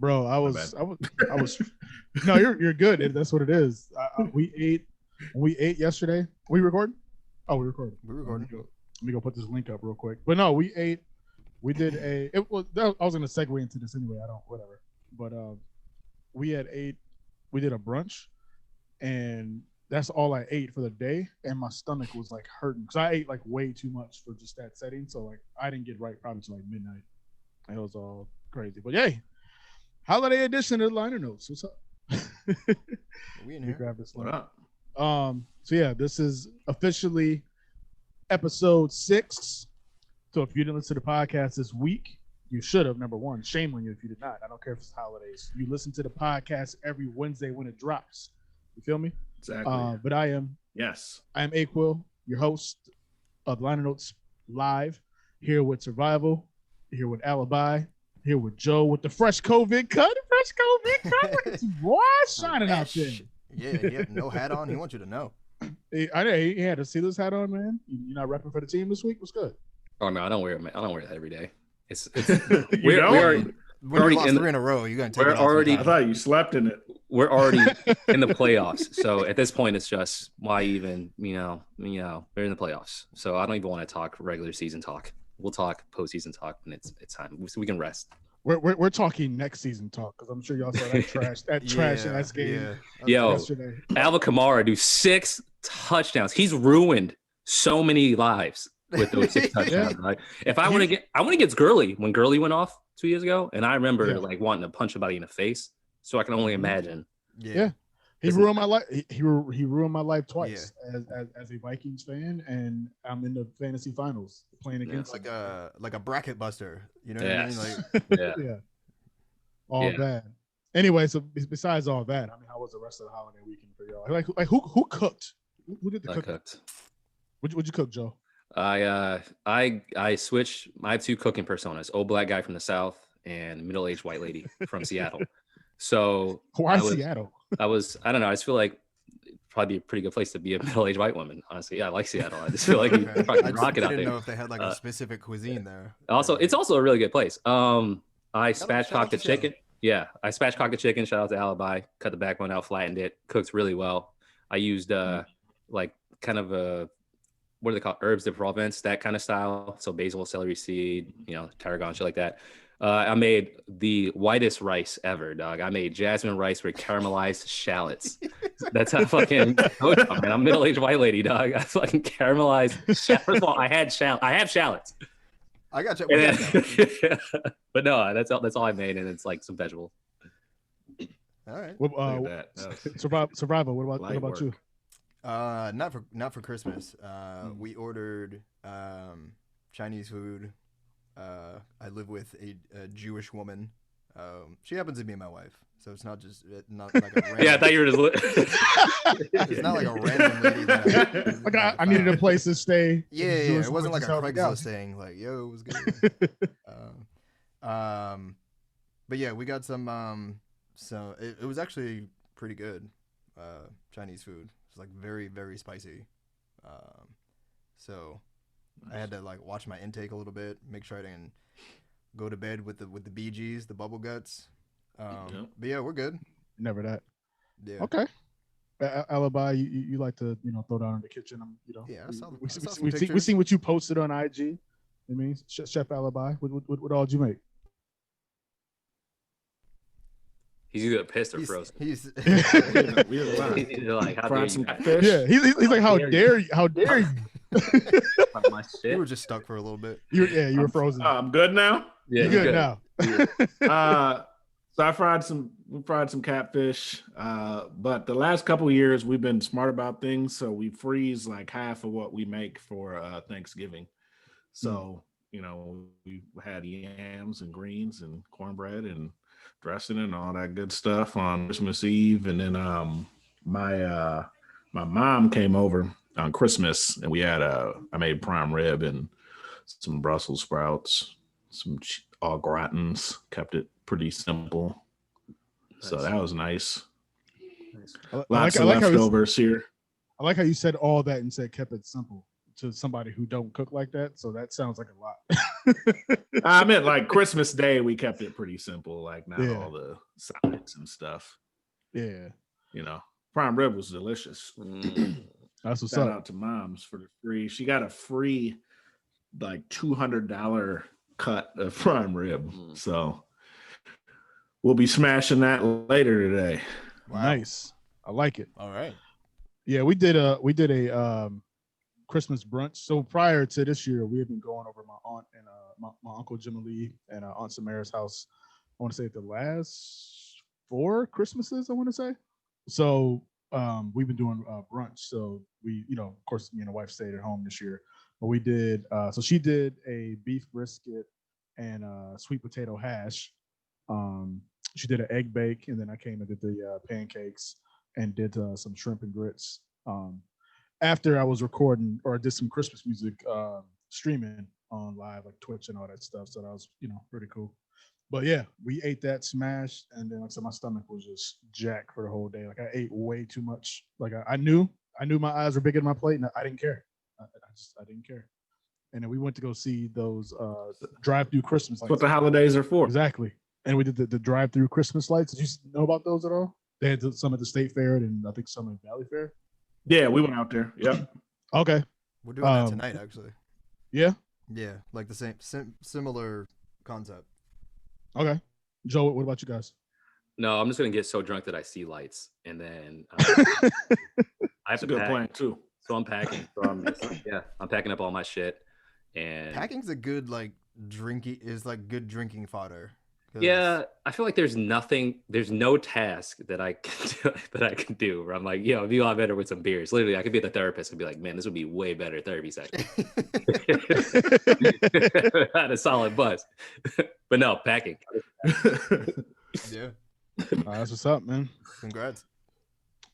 Bro, I was. No, you're good. That's what it is. We ate yesterday. We recording? Oh, we recording. We're recording. Let me go put this link up real quick. But no, we ate. We did I was gonna segue into this anyway. Whatever. But we did a brunch, and that's all I ate for the day, and my stomach was like hurting because I ate like way too much for just that setting. So like I didn't get right probably till like midnight. It was all crazy. But yay, holiday edition of the liner notes. What's up? We in here. Grab this link. What up? So yeah, this is officially episode 6. So if you didn't listen to the podcast this week, you should have. Number one, shame on you if you did not. I don't care if it's holidays. You listen to the podcast every Wednesday when it drops. You feel me? Exactly. But I am A-Quil, your host of Liner Notes Live, here with Survival, here with Alibi, here with Joe with the fresh COVID cut. Look at you, boy, shining out there. Yeah, no hat on. He wants you to know. I know he had a Steelers hat on, man. You're not repping for the team this week? What's good? Oh no, I don't wear that every day. It's we're When you lost 3 in a row, you're gonna take it off. I thought you slept in it. We're already in the playoffs. So at this point, it's just why even, we're in the playoffs. So I don't even want to talk regular season talk. We'll talk postseason talk when it's time. So we can rest. We're talking next season talk because I'm sure y'all saw that trash in that game. Yo, yesterday. Alvin Kamara do 6 touchdowns. He's ruined so many lives with those 6 touchdowns. Right? If I want to get Gurley when Gurley went off 2 years ago, and I remember like wanting to punch somebody in the face. So I can only imagine. Yeah. He ruined my life. He ruined my life twice as a Vikings fan, and I'm in the fantasy finals playing against like a bracket buster. You know what I mean? Like all bad. Anyway, so besides all that, I mean, how was the rest of the holiday weekend for y'all? Like who cooked? Who did the cooking? What'd you cook, Joe? I switched. I have 2 cooking personas: old black guy from the South and middle-aged white lady from Seattle. So why Seattle? I don't know. I just feel like it'd probably be a pretty good place to be a middle-aged white woman. Honestly, yeah, I like Seattle. I just feel like you probably rock it out there. I didn't know if they had like a specific cuisine there. Also, it's also a really good place. I spatchcocked the chicken. Yeah, I spatchcocked the chicken. Shout out to Alibi. Cut the backbone out, flattened it. Cooks really well. I used like kind of what do they call herbs de Provence, that kind of style. So basil, celery seed, tarragon, shit like that. I made the whitest rice ever, dog. I made jasmine rice with caramelized shallots. That's how fucking man. I'm middle-aged white lady, dog. I fucking caramelized. First of all, I have shallots. I got you. But no, that's all I made, and it's like some vegetables. All right. Survival. What about you? Not for Christmas. We ordered Chinese food. I live with a Jewish woman. She happens to be my wife, so it's not like a random. Yeah, I thought you were just. It's not like a random lady. That I needed a place to stay. Yeah. It wasn't like a Craigslist thing. Like, yo, it was good. But yeah, we got some. So it was actually pretty good. Chinese food. It's like very, very spicy. So. Nice. I had to like watch my intake a little bit, make sure I didn't go to bed with the BGs, the bubble guts. But yeah, we're good. Never that. Yeah. Okay. Alibi, you like to throw down in the kitchen. Yeah. We seen what you posted on IG. I mean, Chef Alibi. What all did you make? He's either pissed or frozen. He's like, how dare you? Fish. Yeah, he's like, how dare you? How dare you? My shit. We were just stuck for a little bit. You were frozen. I'm good now. Yeah, you're good now. So I fried some catfish. But the last couple of years we've been smart about things, so we freeze like half of what we make for Thanksgiving. So we had yams and greens and cornbread and dressing and all that good stuff on Christmas Eve, and then my mom came over on Christmas, and we had I made prime rib and some Brussels sprouts, some au gratins, kept it pretty simple. Nice. So that was nice. Lots of leftovers here. I like how you said all that and said kept it simple. to somebody who don't cook like that. So that sounds like a lot. I meant like Christmas Day, we kept it pretty simple, like not Yeah. all the sides and stuff. Yeah, You know, prime rib was delicious. that's what's Shout up. out to Moms for the free. She got a free like $200 cut of prime rib. So we'll be smashing that later today. Wow. Nice. I like it. All right. Yeah, we did a Christmas brunch. So prior to this year, we had been going over my aunt and my uncle Jim Ali and Aunt Samara's house. I want to say the last 4 Christmases, I want to say. So we've been doing brunch. So we, of course, me and the wife stayed at home this year. But we did. So she did a beef brisket and sweet potato hash. She did an egg bake, and then I came and did the pancakes and did some shrimp and grits. After I was recording or did some Christmas music streaming on live, like Twitch and all that stuff. So that was, pretty cool. But yeah, we ate that, smashed, and then like I said, my stomach was just jacked for the whole day. Like I ate way too much. Like I knew my eyes were bigger than my plate, and I didn't care. I didn't care. And then we went to go see those drive-through Christmas lights. That's what the holidays are for. Exactly. And we did the drive-through Christmas lights. Did you know about those at all? They had some at the State Fair and I think some at Valley Fair. Yeah, we went out there. Yep. Okay. We're doing that tonight, actually. Yeah. Yeah, like the similar concept. Okay. Joe, what about you guys? No, I'm just gonna get so drunk that I see lights, and then I have That's a to good pack. plan too. So I'm packing. So I'm packing up all my shit. And Packing's a good good drinking fodder. Yeah, I feel like there's no task that I can do where I'm like, it'd be a lot better with some beers. Literally, I could be the therapist and be like, man, this would be way better therapy session. Had a solid buzz. But no, packing. Yeah. That's what's up, man. Congrats.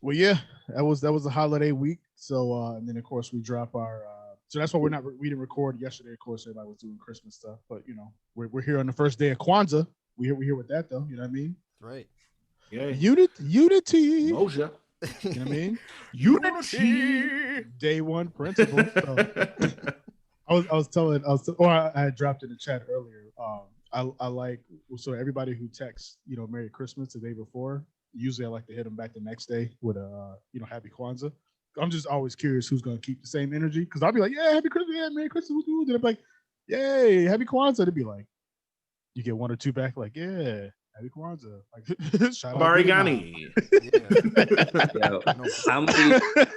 Well, yeah, that was a holiday week. So and then of course we drop our so that's why we didn't record yesterday. Of course, everybody was doing Christmas stuff, but we're here on the first day of Kwanzaa. We're here with that though. You know what I mean? Right. Yeah. Unity. Moja. You know what I mean? Unity. Day one principle. So I had dropped in the chat earlier. I like, so everybody who texts, Merry Christmas the day before, usually I like to hit them back the next day with a, Happy Kwanzaa. I'm just always curious who's going to keep the same energy. Cause I'll be like, yeah, Happy Christmas, yeah, Merry Christmas. Then I'm like, yay, Happy Kwanzaa. They'd be like, you get 1 or 2 back, like, yeah, Happy Kwanzaa. Like, shout out Barigani. How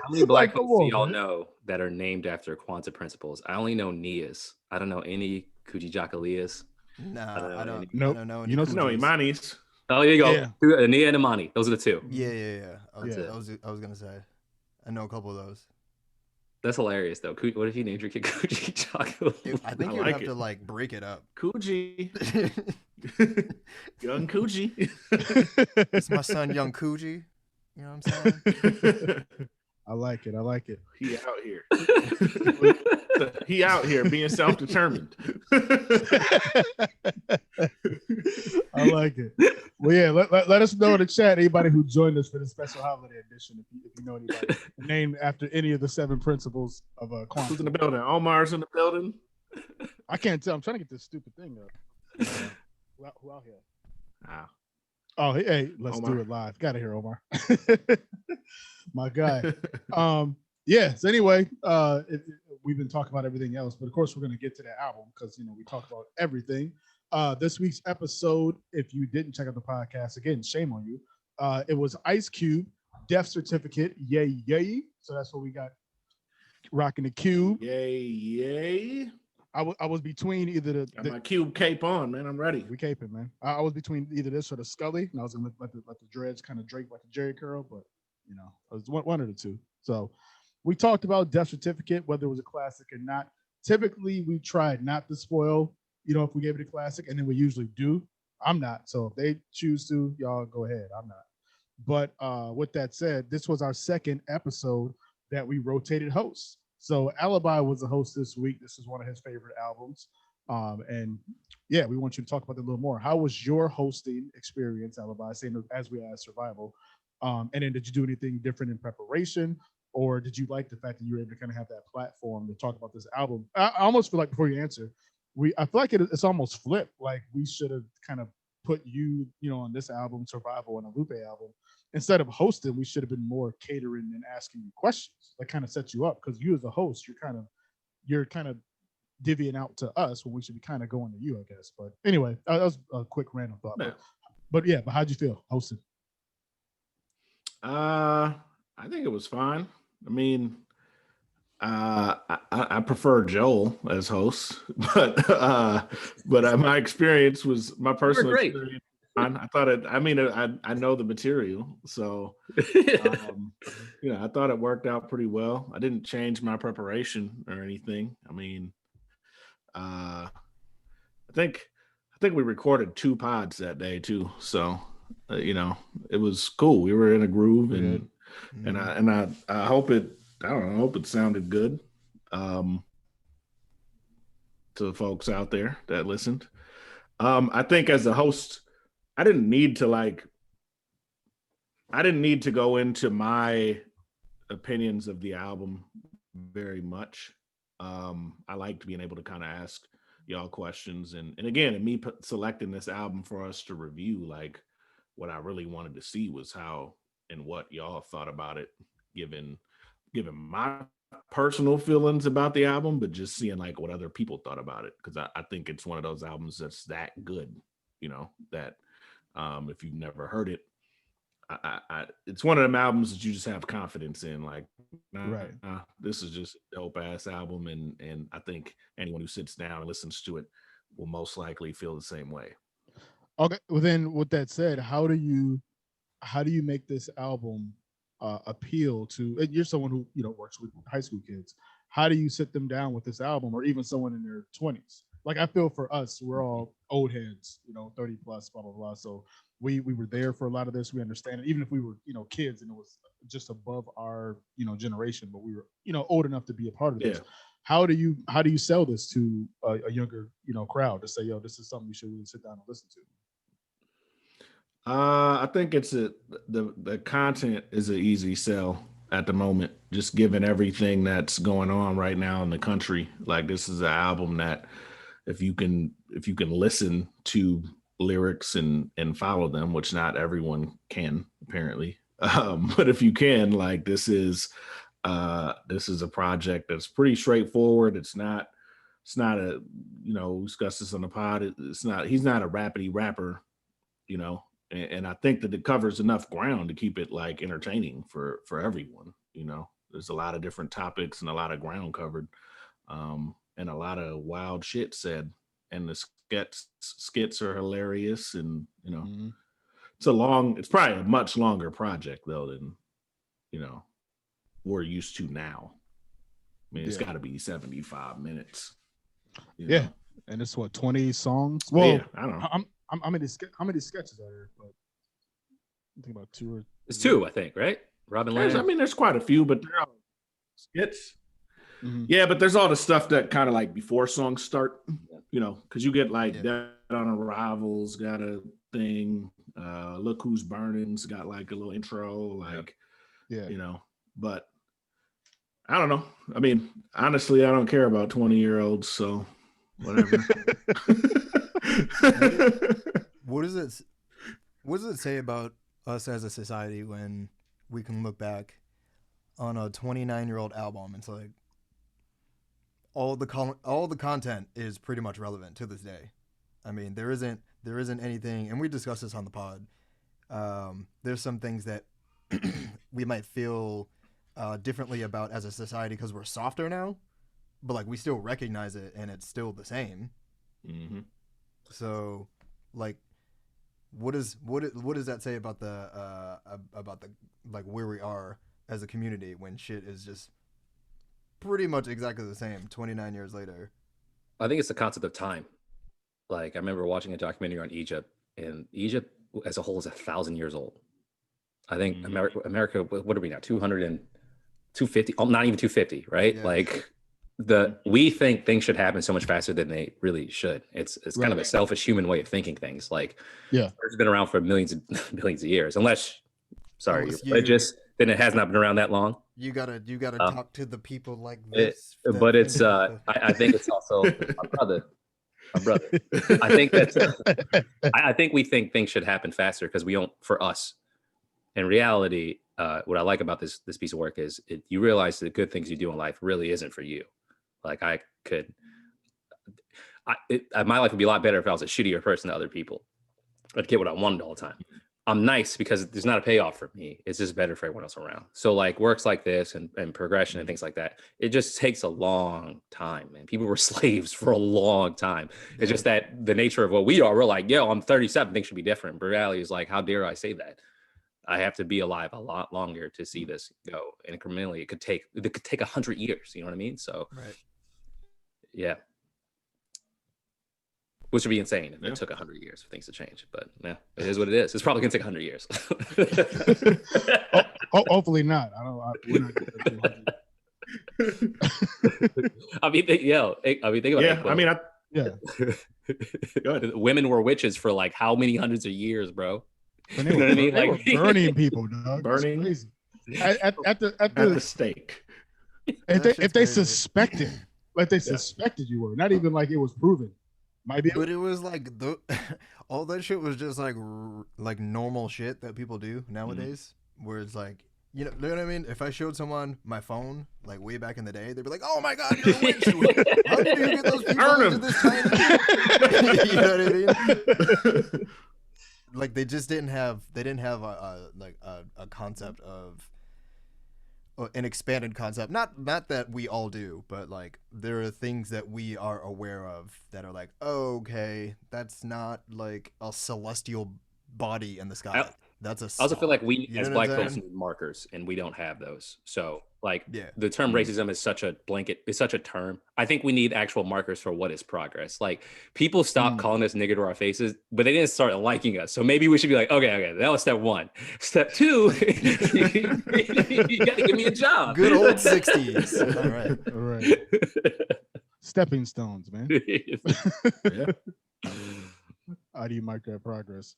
many black folks do y'all know that are named after Kwanzaa principles? I only know Nias. I don't know any Kujijakalias. No, I don't know. You know Imani's. Oh, there you go. Yeah. Nia and Imani. Those are the 2. Yeah. I was gonna say. I know a couple of those. That's hilarious, though. What if you named your kid Kuji Chocolate? I think you'd have to break it up. Kuji. Young Kuji. It's my son, Young Kuji. You know what I'm saying? I like it. He out here. He out here being self-determined. I like it. Well, yeah, let us know in the chat, anybody who joined us for the special holiday edition, if you know anybody named after any of the 7 principles of Kwanzaa. Who's in the building? Omar's in the building. I can't tell. I'm trying to get this stupid thing up. Who out here? Ah. Oh, hey, let's Omar. do it live. Got to hear Omar. My guy. Yeah. So anyway, we've been talking about everything else, but of course we're going to get to that album because we talk about everything. This week's episode, if you didn't check out the podcast, again, shame on you. It was Ice Cube, Death Certificate, yay. So that's what we got. Rocking the Cube. Yay. I was between either Got my Cube cape on, man. I'm ready. We caping, man. I was between either this or the Scully, and I was gonna let the dreads kind of drape like a Jerry curl, but it was one of the two. So we talked about Death Certificate, whether it was a classic or not. Typically, we tried not to spoil, if we gave it a classic, and then we usually do. I'm not. So if they choose to, y'all go ahead. I'm not. But with that said, this was our second episode that we rotated hosts. So Alibi was the host this week. This is one of his favorite albums. And yeah, we want you to talk about that a little more. How was your hosting experience, Alibi? Same as we asked Survival. And then did you do anything different in preparation? or did you like the fact that you were able to kind of have that platform to talk about this album? I almost feel like before you answer, I feel like it's almost flipped. Like we should have kind of put you know, on this album, Survival, and a Lupe album. Instead of hosting, we should have been more catering and asking you questions that kind of set you up, because you as a host, you're kind of divvying out to us when we should be kind of going to you, I guess. But anyway, that was a quick random thought. Yeah. But how'd you feel hosting? I think it was fine. I mean, I prefer Joel as host, but my experience was my personal experience. I thought it. I mean, I know the material, so I thought it worked out pretty well. I didn't change my preparation or anything. I mean, I think we recorded 2 pods that day too, so it was cool. We were in a groove, and I hope it. I don't know. I hope it sounded good to the folks out there that listened. I think as a host, I didn't need to go into my opinions of the album very much. I liked being able to kind of ask y'all questions, and again, me selecting this album for us to review, like what I really wanted to see was how and what y'all thought about it, given my personal feelings about the album, but just seeing like what other people thought about it, because I think it's one of those albums that's that good, that if you've never heard it, it's one of them albums that you just have confidence in, like, right, this is just a dope ass album, and I think anyone who sits down and listens to it will most likely feel the same way. Okay, well then, with that said, how do you make this album appeal to? And you're someone who works with high school kids. How do you sit them down with this album, or even someone in their 20s? Like, I feel for us, we're all old heads, 30 plus, blah blah blah. So we were there for a lot of this. We understand it, even if we were kids and it was just above our generation, but we were old enough to be a part of this. Yeah. How do you sell this to a younger crowd to say, yo, this is something you should really sit down and listen to? I think it's the content is an easy sell at the moment, just given everything that's going on right now in the country. Like, this is an album that if you can listen to lyrics and follow them, which not everyone can apparently, but if you can, like, this is a project that's pretty straightforward. It's not a, we discussed this on the pod. He's not a rapidy rapper, and I think that it covers enough ground to keep it like entertaining for everyone. There's a lot of different topics and a lot of ground covered, and a lot of wild shit said. And the skits are hilarious, and it's probably a much longer project though than we're used to now. I mean, it's got to be 75 minutes. Yeah, and it's what, 20 songs? Well, yeah, I don't know. How many sketches are there? But I think about 2 or 3. It's 2, I think, right? Robin Leonard. I mean, there's quite a few, but they're all skits. Mm-hmm. Yeah, but there's all the stuff that kind of like before songs start, because you get like Dead on Arrival's got a thing. Look Who's Burning's got like a little intro, like, but I don't know. I mean, honestly, I don't care about 20-year-olds, so whatever. What does it say about us as a society when we can look back on a 29-year-old album? It's like all the content is pretty much relevant to this day. I mean, there isn't anything, and we discussed this on the pod. There's some things that we might feel differently about as a society because we're softer now, but like we still recognize it and it's still the same. Mm-hmm. So, like, what does that say about the like where we are as a community when shit is just pretty much exactly the same 29 years later? I think it's the concept of time. Like, I remember watching a documentary on Egypt, and Egypt as a whole is 1,000 years old. I think America, what are we now? 200 and 250? Oh, not even 250, right? Yeah. Like, we think things should happen so much faster than they really should. It's kind of a selfish human way of thinking things. Like, it's been around for millions and billions of years. Unless, you're religious, then it has not been around that long. You gotta talk to the people like It, this. but it's I think it's also my brother. I think that's I think we think things should happen faster because we don't for us. In reality, what I like about this piece of work is you realize the good things you do in life really isn't for you. Like my life would be a lot better if I was a shittier person to other people. I'd get what I wanted all the time. I'm nice because there's not a payoff for me. It's just better for everyone else around. So like works like this and progression and things like that, it just takes a long time, man. People were slaves for a long time. It's just that the nature of what we are, we're like, yo, I'm 37, things should be different. But reality is like, how dare I say that? I have to be alive a lot longer to see this go incrementally. It could take 100 years. You know what I mean? So, Right. Yeah. Which would be insane if it took 100 years for things to change. But yeah, it is what it is. It's probably gonna take 100 years. Hopefully not. We're not gonna I mean, think about Yeah, A-Quil. I mean, Go ahead. Women were witches for like how many hundreds of years, bro? And You know what I mean? they Like were burning people, dog. Burning? That's crazy. At at the the stake. if they suspected, like they suspected you were, not even like it was proven. Might be, But it was like all that shit was just like normal shit that people do nowadays. Where it's like, you know what I mean? If I showed someone my phone like way back in the day, they'd be like, "Oh my god, you're a witch! How did you get those people into this tiny?" You know what I mean? Like they didn't have a concept of an expanded concept. Not that we all do, but like there are things that we are aware of that are like, oh, okay, that's not like a celestial body in the sky. That's a I also feel like we You as know black what I'm folks saying? need markers and we don't have those. So like Yeah. the term racism is such a blanket, it's such a term. I think we need actual markers for what is progress. Like people stop calling us nigger to our faces, but they didn't start liking us. So maybe we should be like, okay, that was step one. Step two, you gotta give me a job. Good old 60s. All right. stepping stones, man. Yeah. How do you mark that progress?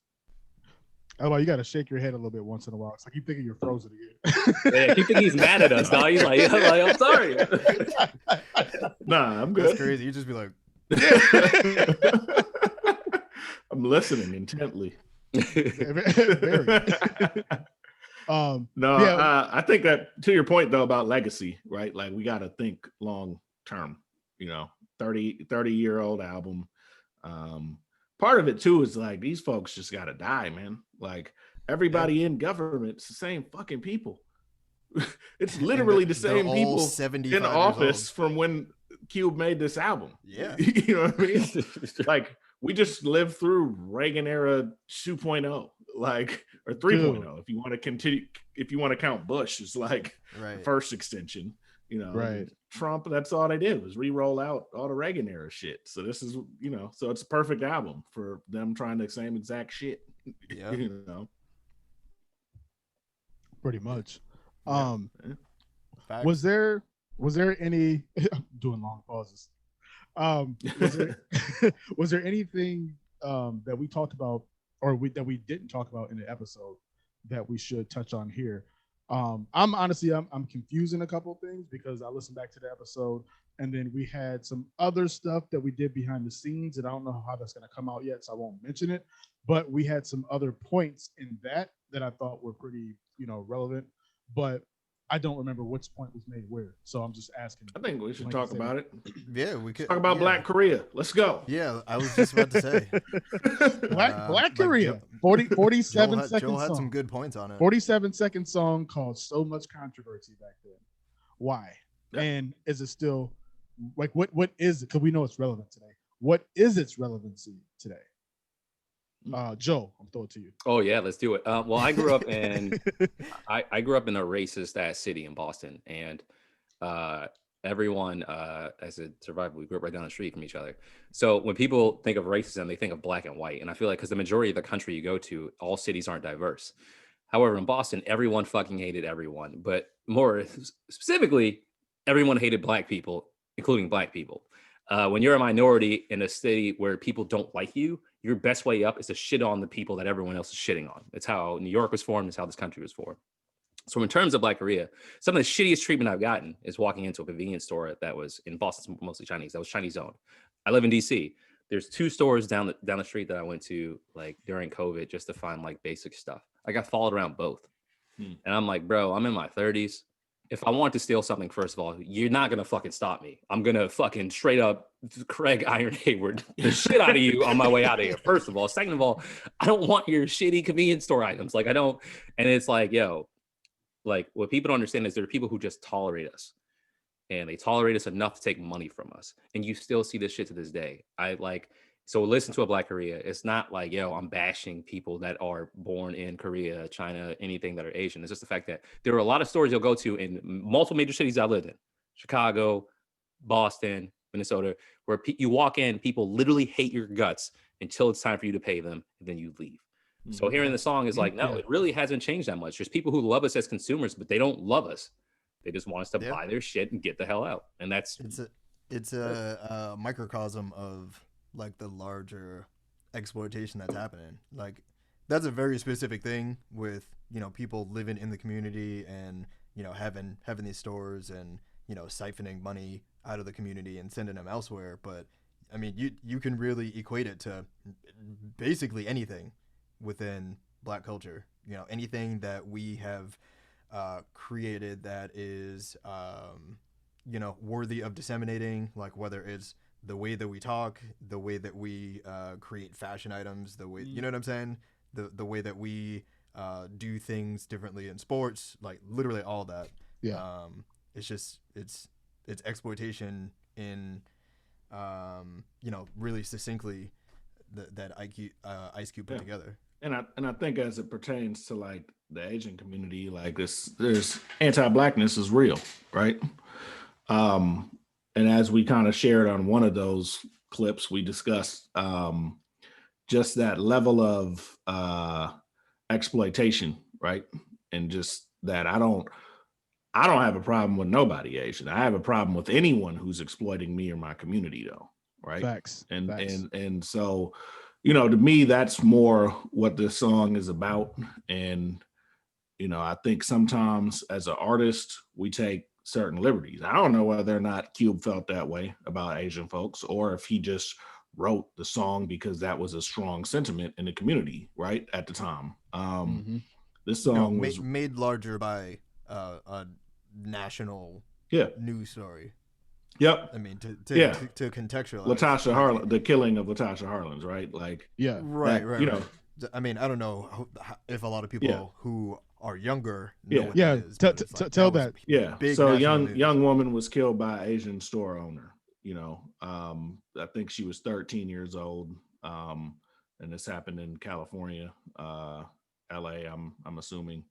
Oh, well, you got to shake your head a little bit once in a while. It's like you thinking you're frozen again. Yeah, he think he's mad at us, dog. He's like, I'm sorry. Nah, I'm good. That's crazy. You just be like, I'm listening intently. Very. I think that to your point though about legacy, right? Like we got to think long term. 30-year-old album. Part of it too is like these folks just got to die, man. Like everybody in government's the same fucking people. It's literally the same people in office from when Cube made this album. Yeah. You know what I mean? Like we just lived through Reagan era 2.0, like, or 3.0 if you want to continue, if you want to count Bush as like the first extension, right. Trump, that's all they did was re-roll out all the Reagan era shit. So this is, so it's a perfect album for them trying the same exact shit. Yeah. Pretty much. Yeah. Was there any I'm doing long pauses. Was there anything that we talked about or that we didn't talk about in the episode that we should touch on here? I'm confusing a couple of things because I listened back to the episode and then we had some other stuff that we did behind the scenes and I don't know how that's going to come out yet, so I won't mention it, but we had some other points in that I thought were pretty, relevant, but I don't remember which point was made where. So I'm just asking. I think we should talk about it. Yeah, we could talk about Black Korea. Let's go. Yeah, I was just about to say. Black Korea. 47 second Joel had song. some good points on it. 47-second song called So Much Controversy back then. Why? Yep. And is it still like what is it? Because we know it's relevant today. What is its relevancy today? Joe, I'm throwing it to you. Oh yeah, let's do it. Well, I grew up in I grew up in a racist ass city in Boston, and everyone as a survivor, we grew up right down the street from each other. So when people think of racism, they think of black and white, and I feel like because the majority of the country you go to, all cities aren't diverse. However, in Boston, everyone fucking hated everyone, but more specifically, everyone hated black people, including black people. When you're a minority in a city where people don't like you, your best way up is to shit on the people that everyone else is shitting on. It's how New York was formed. It's how this country was formed. So in terms of Black Korea, some of the shittiest treatment I've gotten is walking into a convenience store that was in Boston, mostly Chinese. That was Chinese owned. I live in DC. There's 2 stores down the street that I went to like during COVID just to find like basic stuff. I got followed around both. And I'm like, bro, I'm in my 30s. If I want to steal something, first of all, you're not going to fucking stop me. I'm going to fucking straight up Craig Iron Hayward the shit out of you on my way out of here. First of all. Second of all, I don't want your shitty convenience store items. Like I don't. And it's like, yo, like what people don't understand is there are people who just tolerate us. And they tolerate us enough to take money from us. And you still see this shit to this day. So listen to a Black Korea. It's not like, yo, I'm bashing people that are born in Korea, China, anything that are Asian. It's just the fact that there are a lot of stores you'll go to in multiple major cities I lived in, Chicago, Boston, Minnesota, where you walk in, people literally hate your guts until it's time for you to pay them, and then you leave. So hearing the song is like, no, it really hasn't changed that much. There's people who love us as consumers, but they don't love us. They just want us to buy their shit and get the hell out. And it's a microcosm of like the larger exploitation that's happening. Like that's a very specific thing with, you know, people living in the community and, you know, having these stores and, you know, siphoning money out of the community and sending them elsewhere. But I mean, you can really equate it to basically anything within Black culture. You know, anything that we have created that is, you know, worthy of disseminating, like whether it's the way that we talk, the way that we create fashion items, the way, you know what I'm saying? The way that we do things differently in sports, like literally all that. Yeah. It's just, it's exploitation in, you know, really succinctly that Ice Cube put together. And I think as it pertains to like the Asian community, like there's anti-Blackness is real, right? And as we kind of shared on one of those clips, we discussed just that level of exploitation, right? And just that I don't have a problem with nobody Asian. I have a problem with anyone who's exploiting me or my community, though, right? Facts. And so, you know, to me, that's more what this song is about. And, you know, I think sometimes as an artist, we take certain liberties. I don't know whether or not Cube felt that way about Asian folks, or if he just wrote the song because that was a strong sentiment in the community, right, at the time. This song was made larger by a national news story. Yep. I mean, to contextualize Latasha Harlins, the killing of Latasha Harlins, right? Like, right. You know, I mean, I don't know if a lot of people who are younger know what that is. Tell that. Yeah. So young woman was killed by Asian store owner. You know, I think she was 13 years old, and this happened in California, LA. I'm assuming,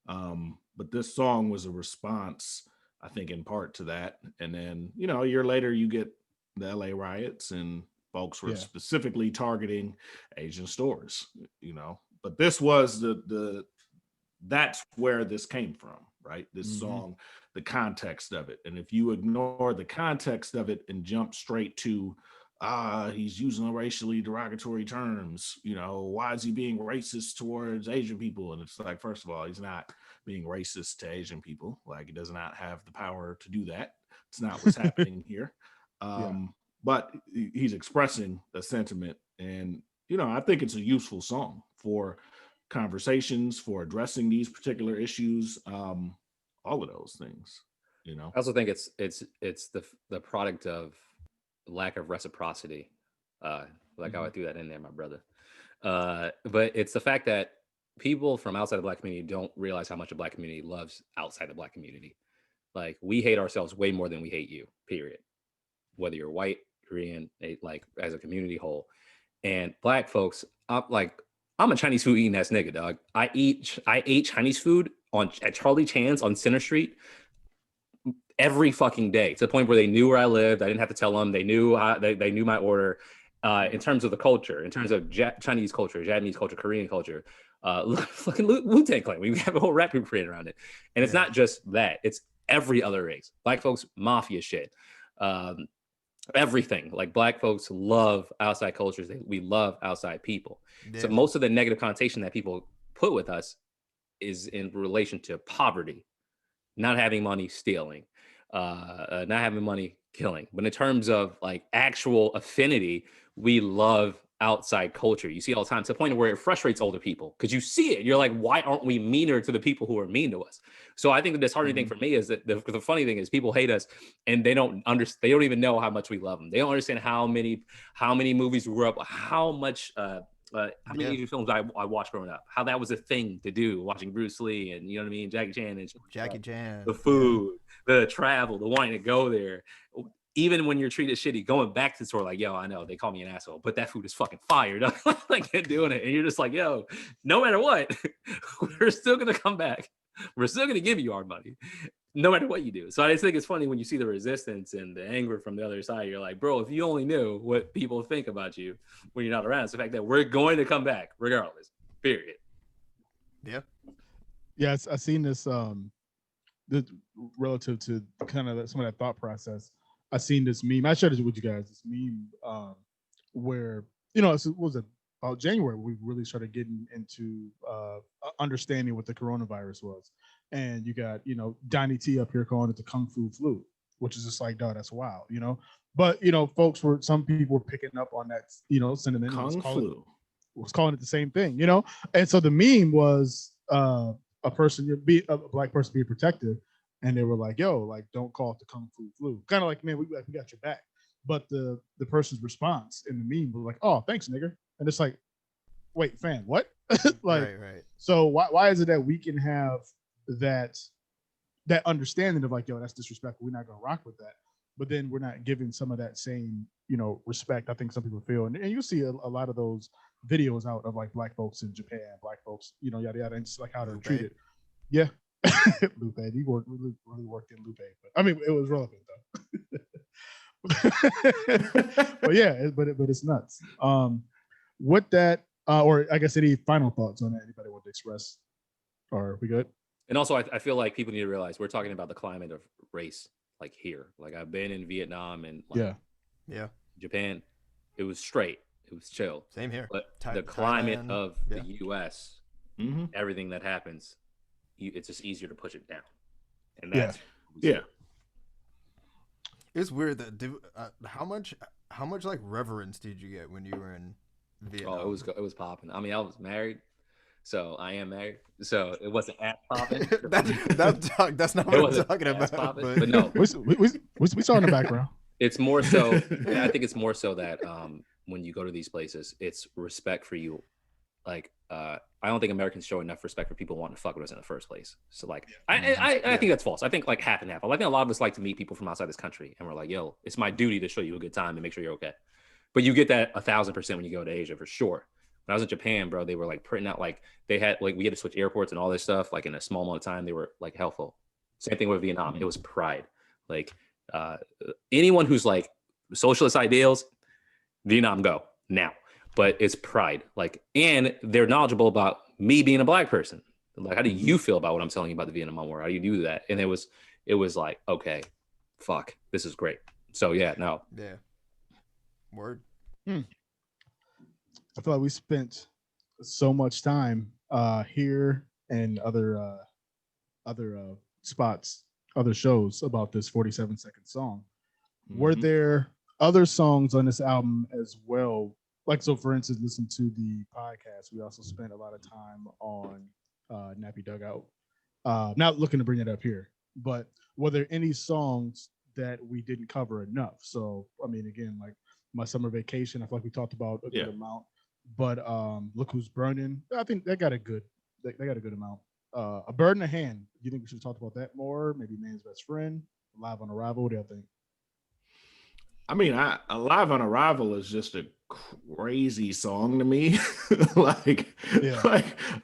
but this song was a response, I think, in part to that. And then, you know, a year later, you get the LA riots, and folks were specifically targeting Asian stores. You know, but this was that's where this came from, right? This song, the context of it. And if you ignore the context of it and jump straight to, he's using racially derogatory terms, you know, why is he being racist towards Asian people? And it's like, first of all, he's not being racist to Asian people. Like, he does not have the power to do that. It's not what's happening here. But he's expressing a sentiment. And, you know, I think it's a useful song for conversations, for addressing these particular issues, all of those things, you know. I also think it's the product of lack of reciprocity. Like how I threw that in there, my brother. But it's the fact that people from outside the Black community don't realize how much the Black community loves outside the Black community. Like, we hate ourselves way more than we hate you, period. Whether you're white, Korean, like as a community whole. And Black folks, I'm a Chinese food eating ass nigga, dog. I ate Chinese food at Charlie Chan's on Center Street every fucking day, to the point where they knew where I lived. I didn't have to tell them. They knew they knew my order. In terms of the culture, in terms of Chinese culture, Japanese culture, Korean culture, fucking Wu-Tang Clan. We have a whole rap group created around it. And it's not just that. It's every other race. Black folks, mafia shit. Everything. Like, Black folks love outside cultures. We love outside people. So most of the negative connotation that people put with us is in relation to poverty, not having money, stealing, not having money, killing. But in terms of like actual affinity, we love outside culture. You see all the time, to the point where it frustrates older people because you see it. You're like, why aren't we meaner to the people who are mean to us? So I think the disheartening thing for me is that the funny thing is people hate us and they don't understand. They don't even know how much we love them. They don't understand how many movies we grew up, how many Asian films I watched growing up, how that was a thing to do, watching Bruce Lee and, you know what I mean, Jackie Chan, the food, the travel, the wanting to go there. Even when you're treated shitty, going back to the store, like, yo, I know they call me an asshole, but that food is fucking fire. Like, they're doing it. And you're just like, yo, no matter what, we're still going to come back. We're still going to give you our money, no matter what you do. So I just think it's funny when you see the resistance and the anger from the other side. You're like, bro, if you only knew what people think about you when you're not around, it's the fact that we're going to come back regardless, period. Yeah. Yes, I've seen this, relative to kind of some of that thought process. I seen this meme. I shared it with you guys. This meme where, you know, it was about January we really started getting into understanding what the coronavirus was, and you got, you know, Donnie T up here calling it the Kung Fu flu, which is just like, dog, that's wild, you know. But you know, some people were picking up on that, you know, sentiment. Kung flu was calling it the same thing, you know. And so the meme was a black person being protective. And they were like, yo, like, don't call it the Kung Fu flu. Kind of like, man, we got your back. But the person's response in the meme was like, oh, thanks, nigger. And it's like, wait, fam, what? Like, right. So why is it that we can have that understanding of like, yo, that's disrespectful, we're not going to rock with that. But then we're not giving some of that same, you know, respect I think some people feel. And you see a lot of those videos out of like black folks in Japan, black folks, you know, yada, yada, and just like how they're treated. Yeah. Lupe, he really worked in Lupe, but I mean, it was relevant though. But yeah, but it's nuts. With that, or I guess any final thoughts on that? Anybody want to express? Or are we good? And also, I feel like people need to realize we're talking about the climate of race, like here. Like I've been in Vietnam and like, yeah, Japan. It was straight. It was chill. Same here. But the climate of the U.S., everything that happens, it's just easier to push it down. And that's It's weird that how much like reverence did you get when you were in Vietnam? Oh, it was popping. I mean, I was married, so I am married, so it wasn't as popping. That's not what I'm talking about. But no, we saw in the background. It's more so. I think it's more so that when you go to these places, it's respect for you. Like I don't think Americans show enough respect for people wanting to fuck with us in the first place. So like, I think that's false. I think like half and half. I think a lot of us like to meet people from outside this country, and we're like, yo, it's my duty to show you a good time and make sure you're okay. But you get that 1,000% when you go to Asia for sure. When I was in Japan, bro, they were like printing out, like they had, like we had to switch airports and all this stuff. Like in a small amount of time, they were like helpful. Same thing with Vietnam. It was pride. Like anyone who's like socialist ideals, Vietnam, go now. But it's pride, like, and they're knowledgeable about me being a black person. Like, how do you feel about what I'm telling you about the Vietnam War? How do you do that? And it was like, okay, fuck, this is great. So yeah, no. Yeah. Word. I feel like we spent so much time here and other spots, other shows about this 47-second song. Were there other songs on this album as well? Like, so for instance, listen to the podcast. We also spent a lot of time on Nappy Dugout. Not looking to bring it up here, but were there any songs that we didn't cover enough? So, I mean, again, like My Summer Vacation, I feel like we talked about a good amount. But Look Who's Burning, I think they got a good amount. A Bird in the Hand, do you think we should have talked about that more? Maybe Man's Best Friend, Live on Arrival, what do y'all think? I mean, Live on Arrival is just a crazy song to me. like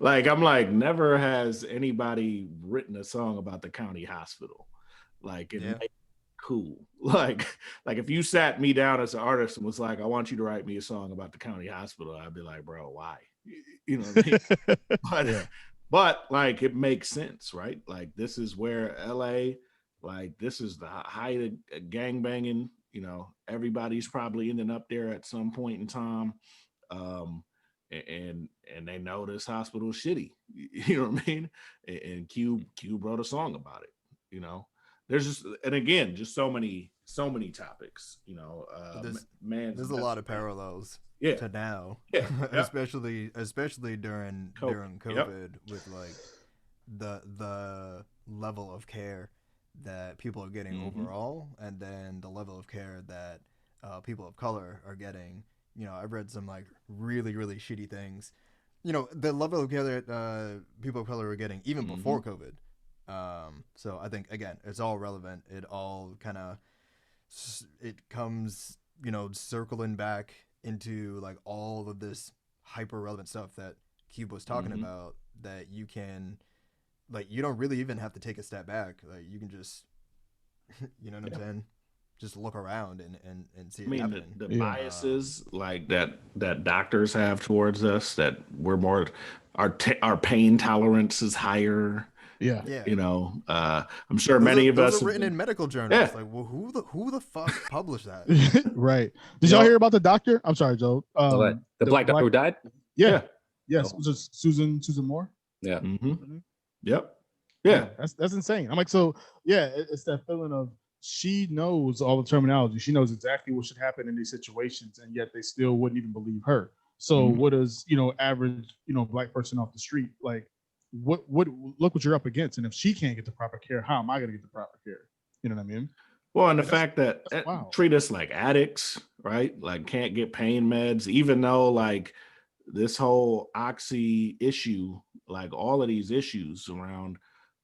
I'm like, never has anybody written a song about the county hospital. Like, cool. Like if you sat me down as an artist and was like, I want you to write me a song about the county hospital, I'd be like, bro, why? You know what I mean? But like, it makes sense, right? Like, this is where LA, like, this is the height of gangbanging. You know, everybody's probably ending up there at some point in time. and they know this hospital is shitty. You know what I mean? And Cube wrote a song about it. You know, there's just, and again, just so many topics. You know, there's a lot of parallels. Yeah. To now, yeah, especially during COVID, with like the level of care that people are getting overall, and then the level of care that people of color are getting. You know, I've read some like really shitty things. You know, the level of care that people of color were getting even before COVID. So I think again, it's all relevant. It all kind of it comes, you know, circling back into like all of this hyper relevant stuff that Cube was talking about, that you can, like, you don't really even have to take a step back. Like, you can just, you know what I'm saying? Just look around and see it happening. The biases like that doctors have towards us, that we're more, our pain tolerance is higher. Yeah. You know, I'm sure many of us are written in medical journals. Yeah. Like, well, who the fuck published that? Right. Did y'all hear about the doctor? I'm sorry, Joe. The black doctor who died? Yeah. Yes. Was it Susan Moore? Yeah. Yep. Yeah. That's insane. I'm like, so yeah, it's that feeling of, she knows all the terminology. She knows exactly what should happen in these situations, and yet they still wouldn't even believe her. So what does, you know, average, you know, black person off the street, like, what look what you're up against, and if she can't get the proper care, how am I going to get the proper care? You know what I mean? Well, and the fact that treat us like addicts, right? Like, can't get pain meds, even though like this whole oxy issue, like all of these issues around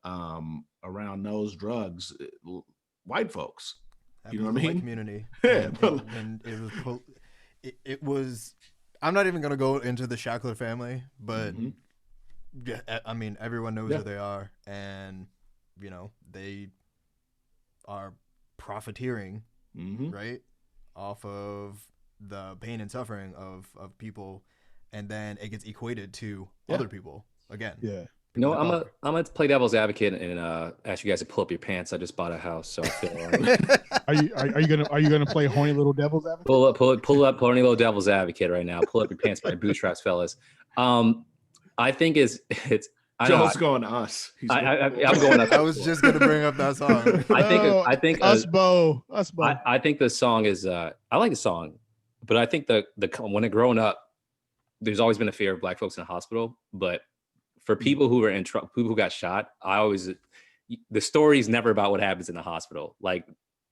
those drugs, white folks, you know what I mean? White community. Yeah. And it was. I'm not even going to go into the Shackler family, but. Yeah, I mean, everyone knows who they are, and you know, they are profiteering, right, off of the pain and suffering of people, and then it gets equated to other people again. Yeah. You know, I'm gonna play devil's advocate and ask you guys to pull up your pants. I just bought a house, so I feel are you gonna play horny little devil's advocate? Pull up horny little devil's advocate right now. Pull up your pants by your bootstraps, fellas. I think it's Joe's going to us. I'm going to us. I was just going to bring up that song. I think us, Bo. I think the song is I like the song, but I think the when it growing up, there's always been a fear of black folks in the hospital. But for people who were in trouble, people who got shot, the story's never about what happens in the hospital. Like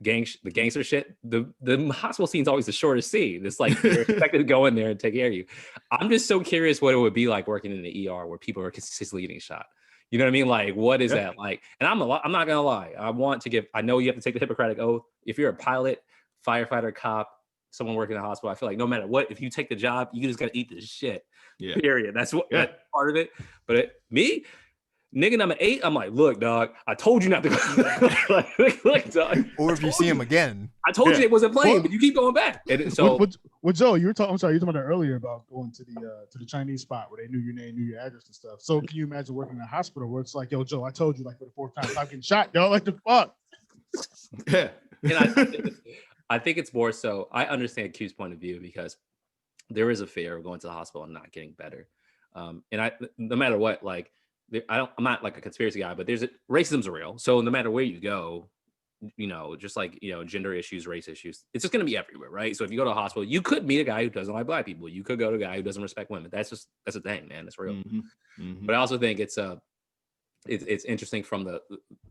the gangster shit, the hospital scene's always the shortest scene. It's like you're expected to go in there and take care of you. I'm just so curious what it would be like working in the ER where people are consistently getting shot. You know what I mean? Like, what is that like? And I'm not gonna lie. I know you have to take the Hippocratic Oath. If you're a pilot, firefighter, cop, someone working in the hospital, I feel like no matter what, if you take the job, you just gotta eat this shit. Yeah. Period. That's part of it. But me, nigga number 8, I'm like, look, dog, I told you not to go. look, dog. Or if you see him again. I told you it wasn't playing, but you keep going back. And so, with Joe, you were talking about that earlier about going to the Chinese spot where they knew your name, knew your address and stuff. So can you imagine working in a hospital where it's like, yo, Joe, I told you like for the 4th time, I'm getting shot, yo, like the fuck. Yeah. And I think it's more so, I understand Q's point of view because there is a fear of going to the hospital and not getting better. And no matter what, like, I'm not like a conspiracy guy, but racism's real. So no matter where you go, you know, just like, you know, gender issues, race issues, it's just going to be everywhere, right? So if you go to a hospital, you could meet a guy who doesn't like black people. You could go to a guy who doesn't respect women. That's a thing, man. It's real. But I also think it's interesting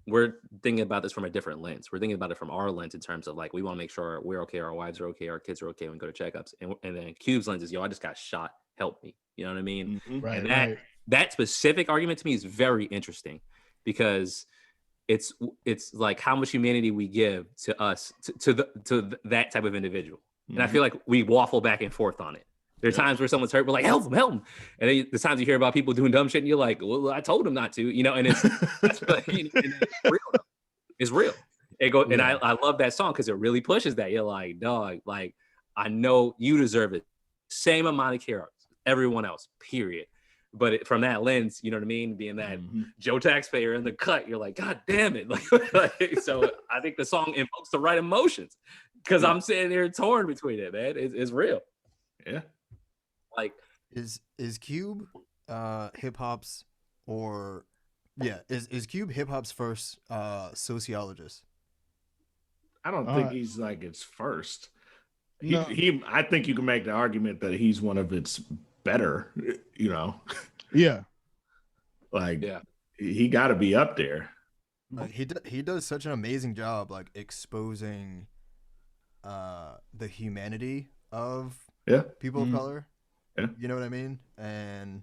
we're thinking about this from a different lens. We're thinking about it from our lens in terms of like, we want to make sure we're okay, our wives are okay, our kids are okay when we go to checkups. And then Cube's lens is, yo, I just got shot. Help me. You know what I mean? Right. And that specific argument to me is very interesting because it's like how much humanity we give to us to that type of individual. And I feel like we waffle back and forth on it. There are times where someone's hurt, we're like, help him. And then the times you hear about people doing dumb shit and you're like, well, I told him not to, you know, and it's real. It's real. And I love that song because it really pushes that. You're like, dog, like, I know you deserve the same amount of care as everyone else, period. But from that lens, you know what I mean? Being that Joe taxpayer in the cut, you're like, God damn it. Like, so I think the song invokes the right emotions because I'm sitting there torn between it, man. It's real. Yeah. Like, Is Cube hip hop's or is Cube hip hop's first sociologist? I don't think he's like its first. No. I think you can make the argument that he's one of its better, you know. Yeah. Like he got to be up there. Like he does such an amazing job like exposing the humanity of people of color. Yeah. You know what I mean? And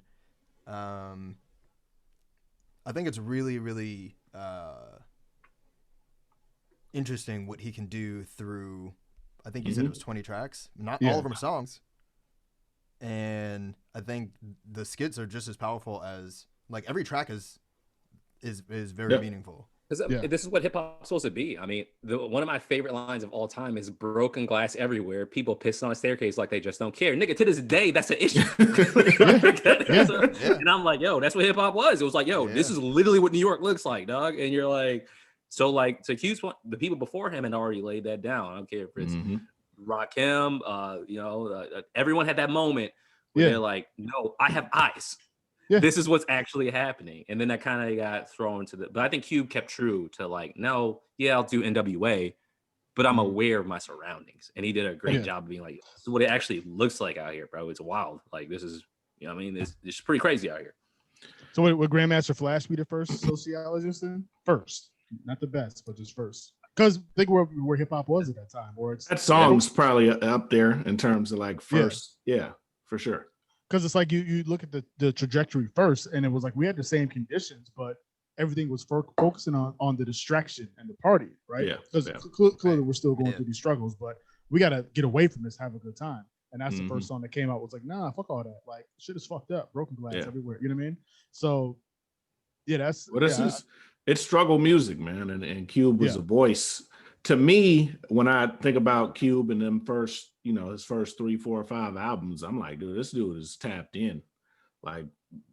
I think it's really, really interesting what he can do through, I think you said it was 20 tracks. Not all of them are songs. And I think the skits are just as powerful as, like, every track is very meaningful. This is what hip hop's supposed to be. I mean, one of my favorite lines of all time is "Broken glass everywhere. People piss on a staircase like they just don't care." Nigga, to this day, that's an issue. And I'm like, yo, that's what hip hop was. It was like, yo, this is literally what New York looks like, dog. And you're like, so like to Q's point, the people before him had already laid that down. I don't care if it's Rakim, everyone had that moment where they're like, no, I have eyes. Yeah. This is what's actually happening. And then that kind of got thrown to but I think Cube kept true to like, no, I'll do NWA, but I'm aware of my surroundings. And he did a great job of being like, this is what it actually looks like out here, bro. It's wild. Like, this is, you know what I mean? It's pretty crazy out here. So would Grandmaster Flash be the first sociologist then? First, not the best, but just first. Because think where hip hop was at that time. That song's probably up there in terms of like first. Yeah, for sure. Because it's like you look at the trajectory first, and it was like we had the same conditions, but everything was focusing on the distraction and the party, right? Because clearly we're still going through these struggles, but we got to get away from this, have a good time. And that's the first song that came out. Was like, nah, fuck all that. Like, shit is fucked up. Broken glass everywhere. You know what I mean? So, that's. Well, it's struggle music, man. And Cube was a voice. To me, when I think about Cube and them first, his first 3, 4, or 5 albums, I'm like, dude, this dude is tapped in. Like,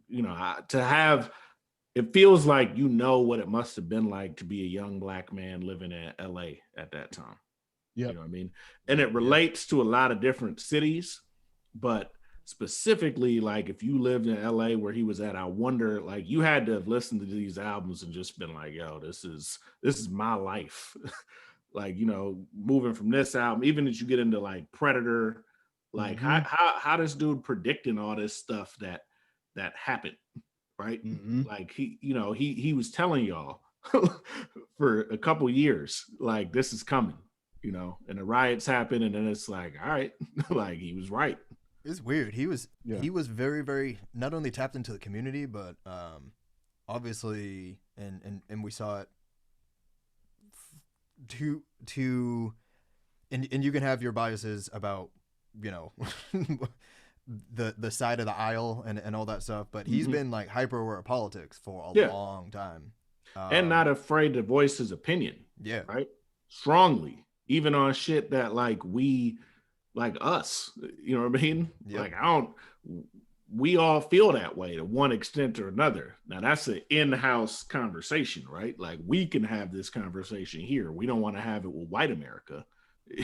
it feels like what it must have been like to be a young black man living in LA at that time. You know what I mean? And it relates to a lot of different cities, but specifically, like if you lived in LA where he was at, I wonder, like you had to have listened to these albums and just been like, yo, this is my life. Like, moving from this album, even as you get into like Predator, like how this dude predicting all this stuff that happened, right? Like he was telling y'all for a couple years, like this is coming, and the riots happen, and then it's like, all right, like he was right. It's weird. He was very, very not only tapped into the community, but obviously, and we saw it. And you can have your biases about the side of the aisle and all that stuff, but he's been like hyper aware of politics for a long time, and not afraid to voice his opinion, right, strongly, even on shit that like we like us, you know what I mean? Like we all feel that way to one extent or another. Now that's an in-house conversation, right? Like we can have this conversation here. We don't want to have it with white America,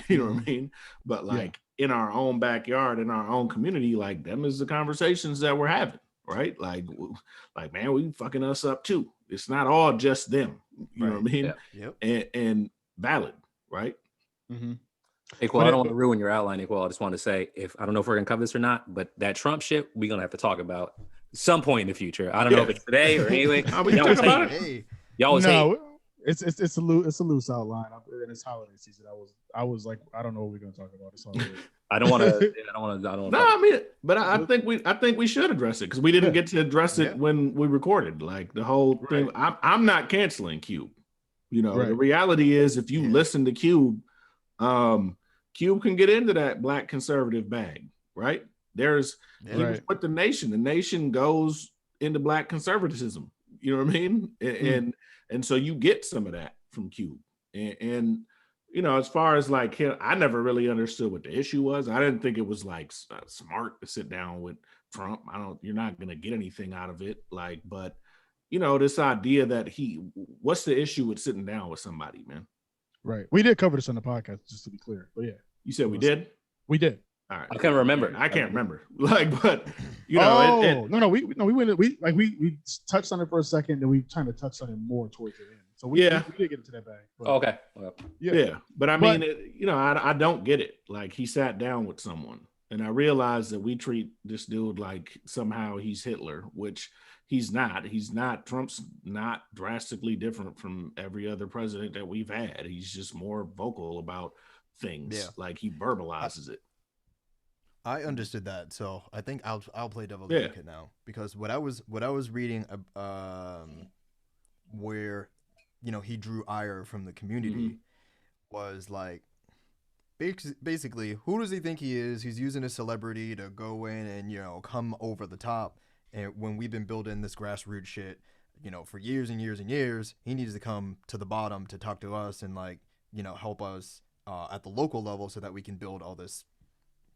you know what I mean? But like in our own backyard, in our own community, like them is the conversations that we're having, right? Like man, we fucking us up too. It's not all just them, you know what I mean? And valid, right? A-Quil, I don't want to ruin your outline, A-Quil. I just want to say, I don't know if we're gonna cover this or not, but that Trump shit, we're gonna have to talk about some point in the future. I don't know if it's today or anyway. We can talk about it. Y'all was it's a loose outline. And it's holiday season. I was like, I don't know what we're gonna talk about. It's all good. I don't want to. No, I mean, but I think we should address it because we didn't get to address it when we recorded. Like the whole thing. I'm not canceling Cube. The reality is, if you listen to Cube, Cube can get into that black conservative bag, right? He was with the nation. The nation goes into black conservatism. You know what I mean? And so you get some of that from Cube. And as far as like him, I never really understood what the issue was. I didn't think it was like smart to sit down with Trump. You're not going to get anything out of it. Like, but this idea that what's the issue with sitting down with somebody, man? Right. We did cover this on the podcast, just to be clear. But yeah. You said we did? We did. All right. I can't remember. I can't remember. Like, but you know, we touched on it for a second, then we kind of touched on it more towards the end. So we did get into that bag. But, Okay. Well, yeah. But I mean, I don't get it. Like, he sat down with someone, and I realized that we treat this dude like somehow he's Hitler, which he's not. He's not. Trump's not drastically different from every other president that we've had. He's just more vocal about things. Yeah. Like, he verbalizes it. I understood that, so I think I'll play devil's advocate now, because what I was reading, where, you know, he drew ire from the community, was like, basically, who does he think he is? He's using a celebrity to go in and, you know, come over the top, and when we've been building this grassroots shit, you know, for years and years and years, he needs to come to the bottom to talk to us and, like, you know, help us at the local level so that we can build all this,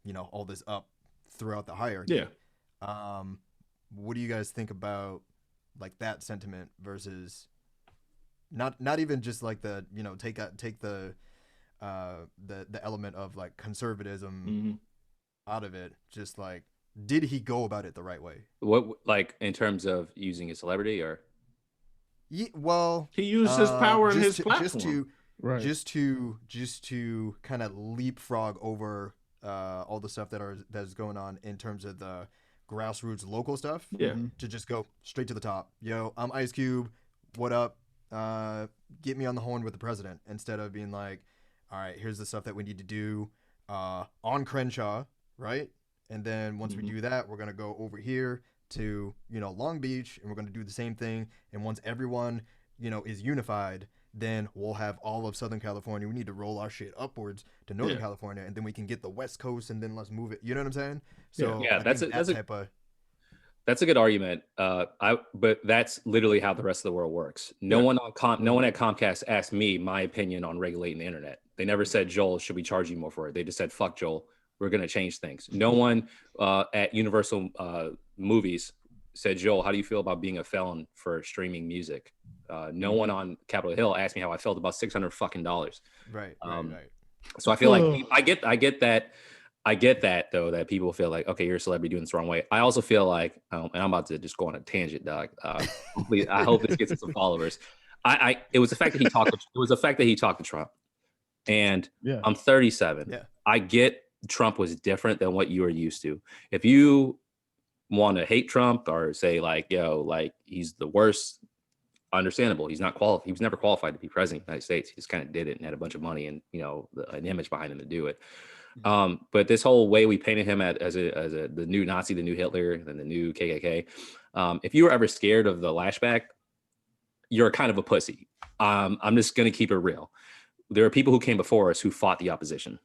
you know, all this up throughout the hierarchy. Yeah. What do you guys think about, like, that sentiment versus not even just like the, you know, take the element of, like, conservatism out of it, just like, did he go about it the right way? what, like, in terms of using a celebrity, or? Well, he used his power and his platform. Just to kind of leapfrog over all the stuff that's going on in terms of the grassroots local stuff. Yeah. To just go straight to the top. Yo, I'm Ice Cube. What up? Get me on the horn with the president, instead of being like, all right, here's the stuff that we need to do on Crenshaw, right? And then once we do that, we're going to go over here to, you know, Long Beach, and we're going to do the same thing. And once everyone, you know, is unified, then we'll have all of Southern California. We need to roll our shit upwards to Northern California, and then we can get the West Coast, and then let's move it. You know what I'm saying? So that's a good argument. But that's literally how the rest of the world works. No one at Comcast asked me my opinion on regulating the internet. They never said, Joel, should we charge you more for it? They just said, fuck Joel, we're going to change things. No one at Universal Movies said, Joel, how do you feel about being a felon for streaming music? No one on Capitol Hill asked me how I felt about $600 fucking dollars. Right. So I feel like I get that though, that people feel like, okay, you're a celebrity doing this the wrong way. I also feel like, and I'm about to just go on a tangent, dog. I hope this gets some followers. It was the fact that he talked. It was the fact that he talked to Trump, and I'm 37. Yeah. I get Trump was different than what you are used to. If you want to hate Trump or say like, yo, like he's the worst, understandable. He's not qualified. He was never qualified to be president of the United States. He just kind of did it and had a bunch of money and, you know, an image behind him to do it. But this whole way we painted him as the new Nazi, the new Hitler, and the new KKK. If you were ever scared of the lashback, you're kind of a pussy. I'm just going to keep it real. There are people who came before us who fought the opposition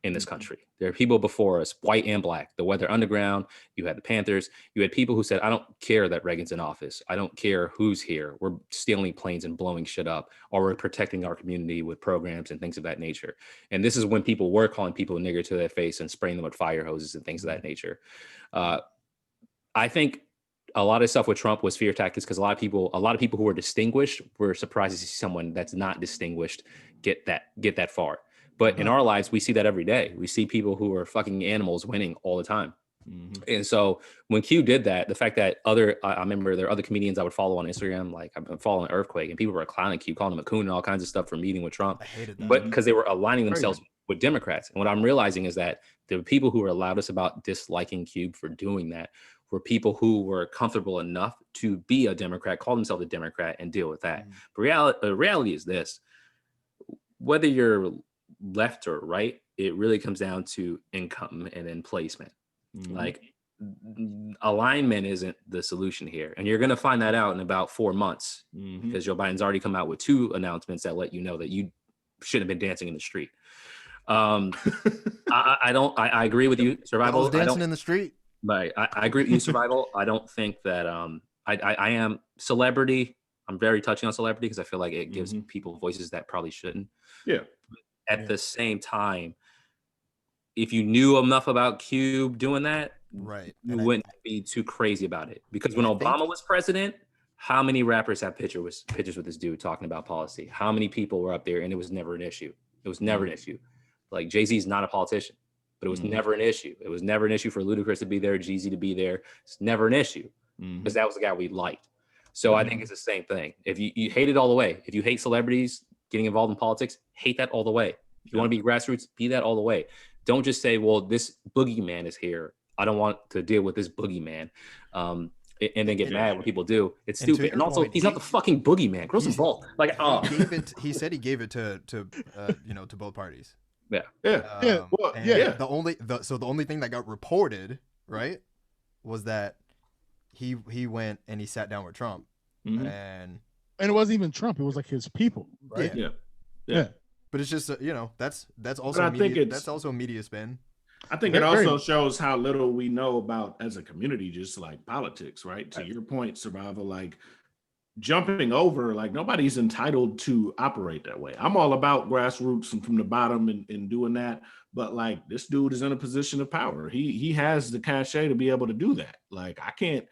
in this country. There are people before us, white and black, the Weather Underground. You had the Panthers. You had people who said, I don't care that Reagan's in office. I don't care who's here. We're stealing planes and blowing shit up, or we're protecting our community with programs and things of that nature. And this is when people were calling people a nigger to their face and spraying them with fire hoses and things of that nature. I think a lot of stuff with Trump was fear tactics, because a lot of people who were distinguished were surprised to see someone that's not distinguished get that far. But in our lives, we see that every day. We see people who are fucking animals winning all the time. And so when Q did that, the fact that I remember there are other comedians I would follow on Instagram, like I've been following Earthquake, and people were clowning Q, calling him a coon and all kinds of stuff for meeting with Trump. I hated that. But because they were aligning themselves with Democrats. And what I'm realizing is that the people who were loudest about disliking Cube for doing that were people who were comfortable enough to be a Democrat, call themselves a Democrat, and deal with that. But the reality is this: whether you're left or right, it really comes down to income and then placement. Like, alignment isn't the solution here, and you're going to find that out in about 4 months, because Joe Biden's already come out with 2 announcements that let you know that you shouldn't have been dancing in the street. I agree with you, Survival. I was dancing in the street. Right, I agree with you, Survival. I don't think that I am celebrity. I'm very touching on celebrity because I feel like it gives people voices that probably shouldn't. Yeah. At the same time, if you knew enough about Cube doing that, right, you wouldn't be too crazy about it. Because when Obama was president, how many rappers have pictures with this dude talking about policy? How many people were up there, and it was never an issue? It was never an issue. Like, Jay-Z's not a politician. but it was never an issue. It was never an issue for Ludacris to be there, Jeezy to be there. It's never an issue because that was the guy we liked. So I think it's the same thing. If you hate it all the way, if you hate celebrities getting involved in politics, hate that all the way. If you want to be grassroots, be that all the way. Don't just say, well, this boogeyman is here. I don't want to deal with this boogeyman. And then get mad when people do. It's stupid. And also, he's not the fucking boogeyman. Grow some balls. Like, he said he gave it to both parties. Yeah. The only thing that got reported, right, was that he went and he sat down with Trump, and it wasn't even Trump. It was like his people, right? Yeah. But it's just that's also that's also a media spin. I think it also shows how little we know about as a community, just like politics, right? To your point, Survival, like jumping over, like nobody's entitled to operate that way. I'm all about grassroots and from the bottom and doing that. But like this dude is in a position of power. He has the cachet to be able to do that. Like I can't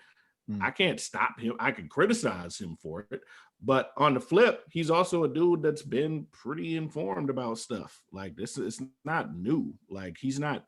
stop him. I can criticize him for it. But on the flip, he's also a dude that's been pretty informed about stuff. Like this is not new. Like he's not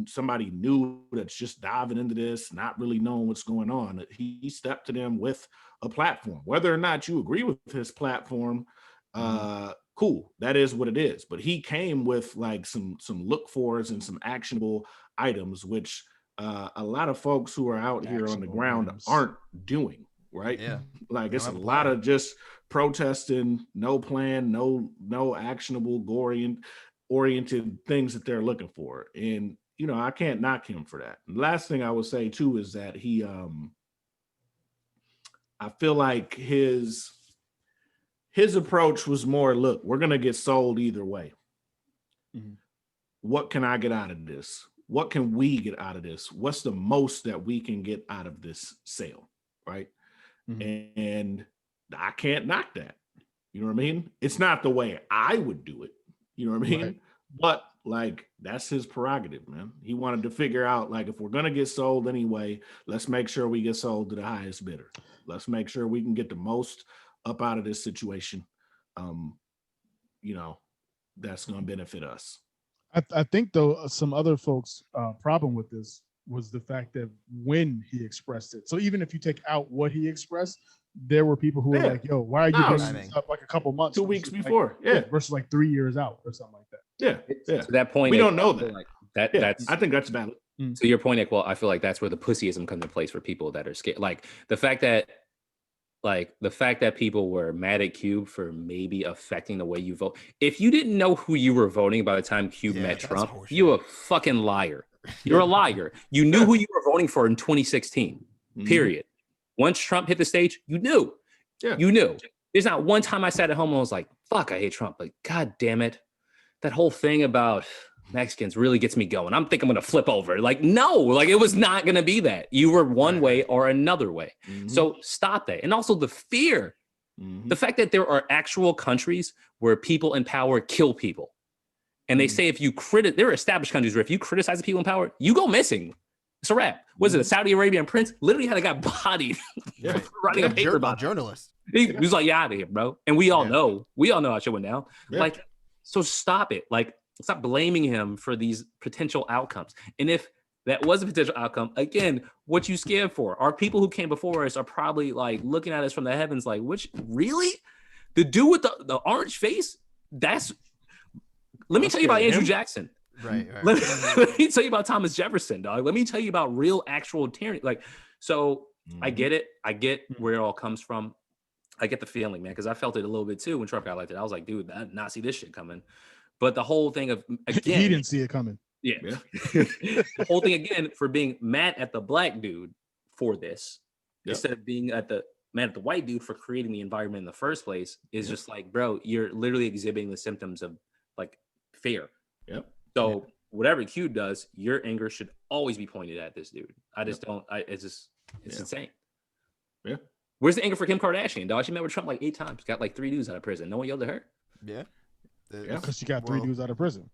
somebody new that's just diving into this, not really knowing what's going on. He stepped to them with a platform. Whether or not you agree with his platform, cool. That is what it is. But he came with like some look fors and some actionable items, which a lot of folks who are out here on the ground aren't doing. Right. Yeah. Like it's a lot of just protesting, no plan, no actionable, oriented things that they're looking for. And, I can't knock him for that. And last thing I would say too, is that he, I feel like his approach was more, look, we're going to get sold either way. What can I get out of this? What can we get out of this? What's the most that we can get out of this sale? Right. And I can't knock that. You know what I mean? It's not the way I would do it. You know what I mean? Right. But like, that's his prerogative, man. He wanted to figure out, like, if we're going to get sold anyway, let's make sure we get sold to the highest bidder. Let's make sure we can get the most up out of this situation. That's going to benefit us. I think though, some other folks' problem with this was the fact that when he expressed it. So even if you take out what he expressed, there were people who were like, yo, why are you bringing this up like a couple months? 2 weeks before. Versus like 3 years out or something like that. To that point, we don't know that. Like that's I think that's valid. To your point, well, I feel like that's where the pussyism comes into place for people that are scared. Like the fact that people were mad at Cube for maybe affecting the way you vote. If you didn't know who you were voting by the time Cube met Trump, you're a fucking liar. You're a liar. You knew who you were voting for in 2016, period. Once Trump hit the stage, you knew. You knew. There's not one time I sat at home and was like, fuck, I hate Trump. Like, God damn it. That whole thing about Mexicans really gets me going. I'm thinking I'm going to flip over. Like, no, like it was not going to be that. You were one way or another way. So stop that. And also the fear, the fact that there are actual countries where people in power kill people. And they say there are established countries where if you criticize the people in power, you go missing. It's a wrap. Was it a Saudi Arabian prince? Literally had a guy bodied for writing a paper about journalist. He was like, "Yeah, out of here, bro." And we all know how shit went down. Like, so stop it. Like, stop blaming him for these potential outcomes. And if that was a potential outcome, again, what you scared for? Our people who came before us are probably like looking at us from the heavens, like, which really? The dude with the orange face? Let me tell you about Andrew Jackson. Right. Let me tell you about Thomas Jefferson, dog. Let me tell you about real, actual tyranny. Like, so I get it. I get where it all comes from. I get the feeling, man, because I felt it a little bit too when Trump got elected. I was like, dude, I did not see this shit coming. But the whole thing of, again, he didn't see it coming. Yeah. The whole thing, again, for being mad at the black dude for this, instead of being mad at the white dude for creating the environment in the first place, is just like, bro, you're literally exhibiting the symptoms of like fear. So whatever Q does, your anger should always be pointed at this dude. It's insane. Yeah. Where's the anger for Kim Kardashian, dog? She met with Trump like 8 times. Got like 3 dudes out of prison. No one yelled at her. Yeah. Because she got 3 dudes out of prison.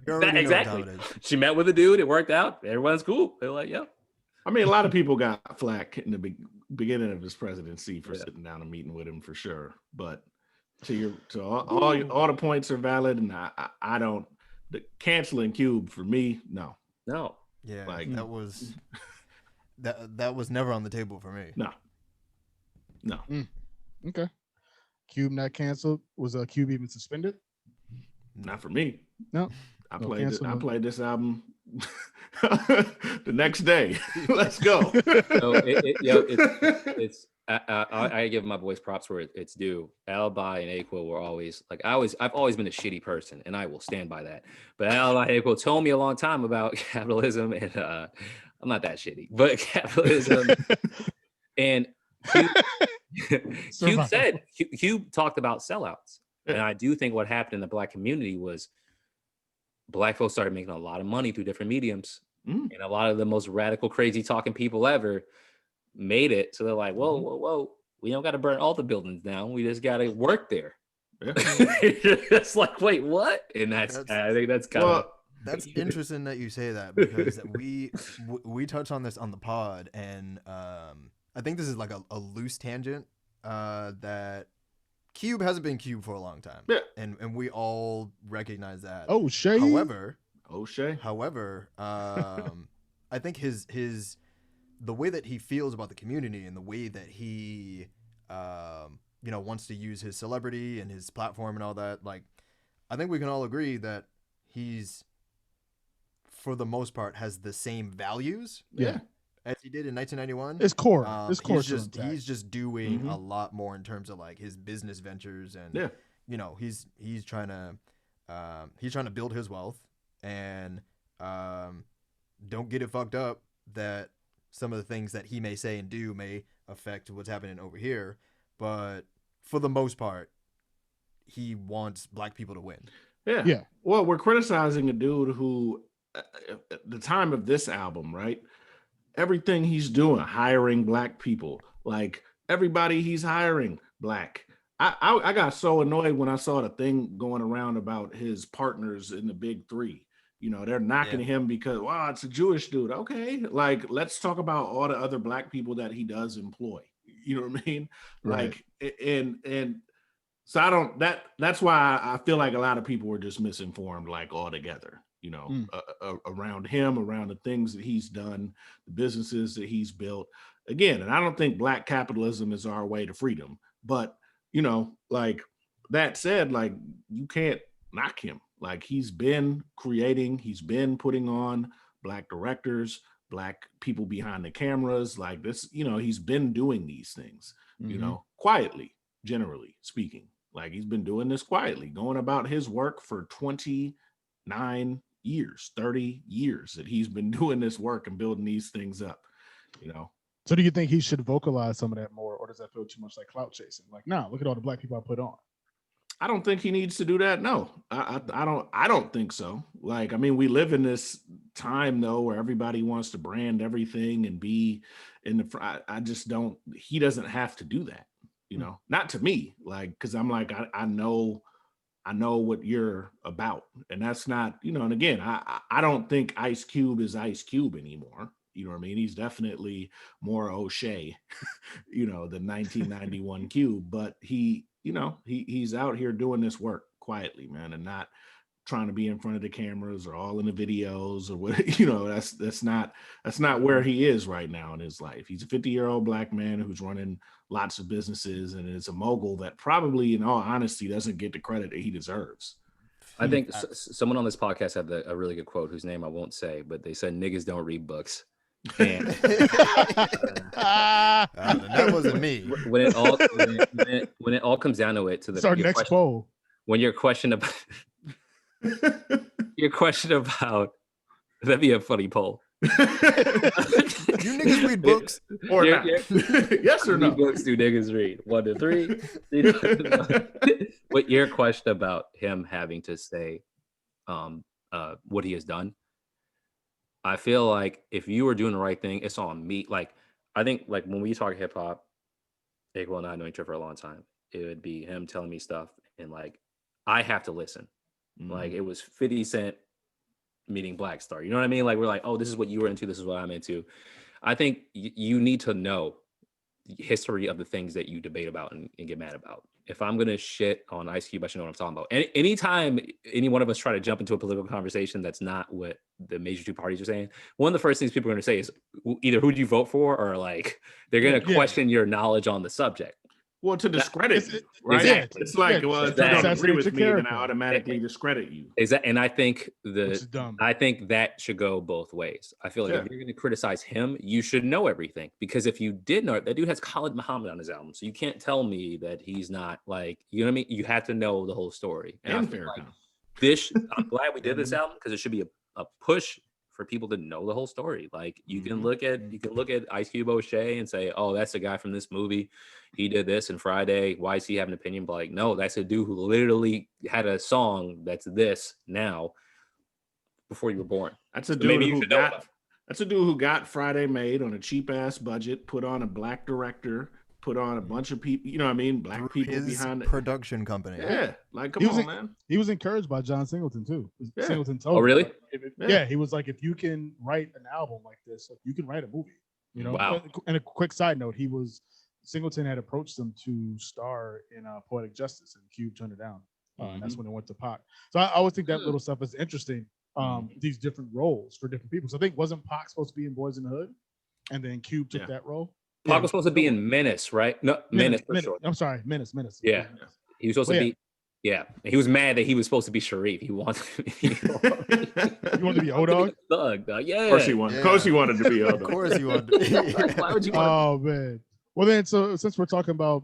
Exactly. She met with a dude. It worked out. Everyone's cool. They're like, yeah. I mean, a lot of people got flack in the beginning of his presidency for sitting down and meeting with him for sure. But all the points are valid, and I don't the canceling Cube for me, no. Yeah, Like that was that was never on the table for me. No. Okay. Cube not canceled. Was Cube even suspended? Not for me. No. I No played cancel, I no. played this album the next day. Let's go. So it's I give my boys props where it's due. Alibi and A-Quil were always like I've always been a shitty person, and I will stand by that. But Alibi and A-Quil told me a long time about capitalism, and I'm not that shitty, but capitalism and Cube talked about sellouts, and I do think what happened in the Black community was Black folks started making a lot of money through different mediums, and a lot of the most radical, crazy talking people ever made it. So they're like, whoa, we don't got to burn all the buildings down. We just got to work there. Yeah. It's like, wait, what? And I think that's kind of. That's interesting that you say that, because we touched on this on the pod, and I think this is like a loose tangent that Cube hasn't been Cube for a long time. Yeah. And we all recognize that. Oh, Shay. However, I think his the way that he feels about the community and the way that he wants to use his celebrity and his platform and all that, like, I think we can all agree that he's, for the most part, has the same values. Yeah. As he did in 1991. It's core. He's just doing a lot more in terms of like his business ventures, and he's trying to build his wealth, and don't get it fucked up that some of the things that he may say and do may affect what's happening over here, but for the most part, he wants Black people to win. Yeah. Well, we're criticizing a dude who, at the time of this album, right? Everything he's doing, hiring Black people, like everybody he's hiring Black. I got so annoyed when I saw the thing going around about his partners in the big three. They're knocking him because, wow, it's a Jewish dude. Okay, like, let's talk about all the other Black people that he does employ. You know what I mean? Right. Like, and so that's why I feel like a lot of people were just misinformed, like, altogether. Around him, around the things that he's done, the businesses that he's built. Again, and I don't think Black capitalism is our way to freedom. But, like, that said, like, you can't knock him. Like, he's been creating, he's been putting on Black directors, Black people behind the cameras. Like this, he's been doing these things, quietly, generally speaking. Like, he's been doing this quietly, going about his work for 29 years, 30 years that he's been doing this work and building these things up, So do you think he should vocalize some of that more, or does that feel too much like clout chasing? Like, nah, look at all the Black people I put on. I don't think he needs to do that. No, I don't think so. Like, I mean, we live in this time though, where everybody wants to brand everything and be in the, I just don't, he doesn't have to do that, not to me, like, cause I'm like, I know what you're about, and that's not, and again, I don't think Ice Cube is Ice Cube anymore. You know what I mean? He's definitely more O'Shea, the 1991 Cube, but he's out here doing this work quietly, man, and not trying to be in front of the cameras or all in the videos or what, that's not where he is right now in his life. He's a 50-year-old Black man who's running lots of businesses and is a mogul that probably, in all honesty, doesn't get the credit that he deserves. I think someone on this podcast had a really good quote whose name I won't say, but they said niggas don't read books. And that wasn't me. When it all comes down to it, to it's our next poll. When your question about that'd be a funny poll. You niggas read books or not? Yes or no? Books do niggas read? 1 to 3. What your question about him having to say what he has done? I feel like if you were doing the right thing, it's on me. Like, I think, like, when we talk hip hop, A-Quil and I know each other for a long time. It would be him telling me stuff, and like, I have to listen. Like, it was 50 Cent meeting Black Star. You know what I mean? Like, we're like, oh, this is what you were into. This is what I'm into. I think you need to know history of the things that you debate about and get mad about. If I'm gonna shit on Ice Cube, I should know what I'm talking about. Anytime any one of us try to jump into a political conversation that's not what the major two parties are saying, one of the first things people are gonna say is either who do you vote for, or like they're gonna question your knowledge on the subject. Well, to discredit you, right? Exactly. It's like, well, if you don't agree with me, then I automatically discredit you. Exactly. And I think that should go both ways. I feel like if you're going to criticize him, you should know everything, because if you did know, that dude has Khalid Muhammad on his album, so you can't tell me that he's not, like, you know what I mean? You have to know the whole story. And I feel like I'm glad we did this album, because it should be a push for people to know the whole story. Like, you can look at Ice Cube O'Shea and say, oh, that's the guy from this movie, he did this in Friday, why does he have an opinion? But like, no, that's a dude who literally had a song that's this now before you were born. That's a dude who got Friday made on a cheap ass budget, put on a black director, put on a bunch of people, you know what I mean? Black people behind the production company. Yeah. Like, come on, man. He was encouraged by John Singleton too. Yeah. Singleton told him, really? Like, he was like, if you can write an album like this, like, you can write a movie, you know? Wow. And a quick side note, Singleton had approached him to star in Poetic Justice, and Cube turned it down. And that's when it went to Pac. So I always think that little stuff is interesting. These different roles for different people. So I think, wasn't Pac supposed to be in Boys in the Hood, and then Cube took that role? Pac was supposed to be in Menace, right? No, Menace for sure. I'm sorry, Menace. Yeah, he was supposed to be. Yeah, he was mad that he was supposed to be Sharif. He wanted to be. You wanted to be O-Dog? Thug, yeah. Of course he wanted. Of course he wanted to be O-Dog. Of course he wanted to be. Why would you want? Oh man. Well then, so since we're talking about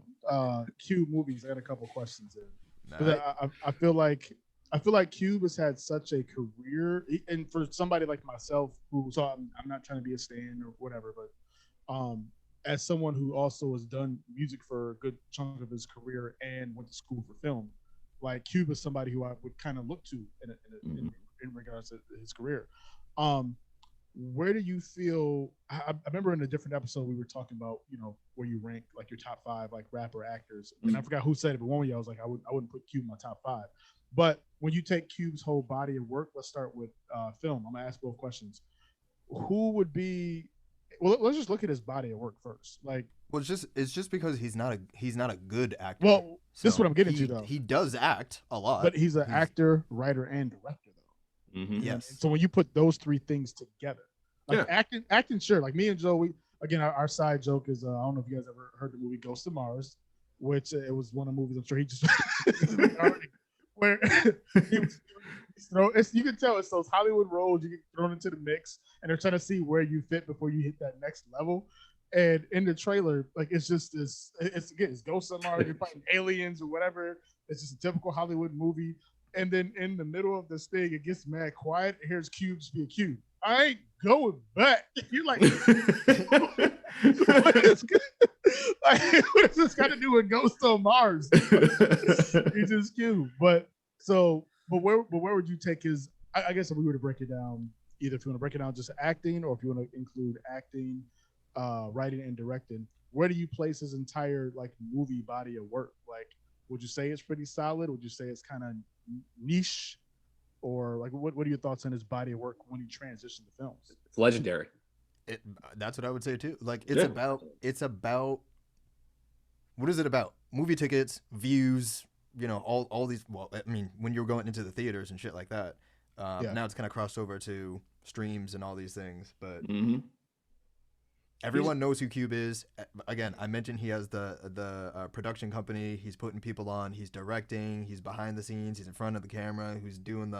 Cube movies, I got a couple questions in. Right. I feel like Cube has had such a career, and for somebody like myself, I'm not trying to be a stan or whatever, but as someone who also has done music for a good chunk of his career and went to school for film, like, Cube is somebody who I would kind of look to in regards to his career. Where do you feel? I remember in a different episode we were talking about, you know, where you rank like your top 5 like rapper actors, and I forgot who said it, but one of y'all was like, I wouldn't put Cube in my top 5. But when you take Cube's whole body of work, let's start with film. I'm gonna ask both questions. Who would be? Well, let's just look at his body of work first. Like, well, it's just because he's not a good actor. Well, this is what I'm getting to though. He does act a lot, but he's an actor, writer, and director though. Yes. So when you put those 3 things together, like acting, sure. Like me and Joe, our side joke is I don't know if you guys ever heard the movie Ghost of Mars, which it was one of the movies I'm sure he just where you can tell it's those Hollywood roles you get thrown into the mix, and they're trying to see where you fit before you hit that next level. And in the trailer, like, it's just this. It's Ghost of Mars. You're fighting aliens or whatever. It's just a typical Hollywood movie. And then in the middle of this thing, it gets mad quiet. Here's Cube be a Cube. I ain't going back. You're like, what does this got to do with Ghost on Mars? It's just Cube. But where would you take his? I guess if we were to break it down, either if you want to break it down just acting, or if you want to include acting, writing, and directing, where do you place his entire like movie body of work? Like, would you say it's pretty solid? Would you say it's kind of niche? Or like, what are your thoughts on his body of work when he transitioned to films? It's legendary. That's what I would say too. Like, it's about what is it about? Movie tickets, views, you know, all these. Well, I mean, when you're going into the theaters and shit like that, now it's kind of crossed over to streams and all these things. But everyone knows who Cube is. Again, I mentioned he has the production company. He's putting people on. He's directing. He's behind the scenes. He's in front of the camera. He's doing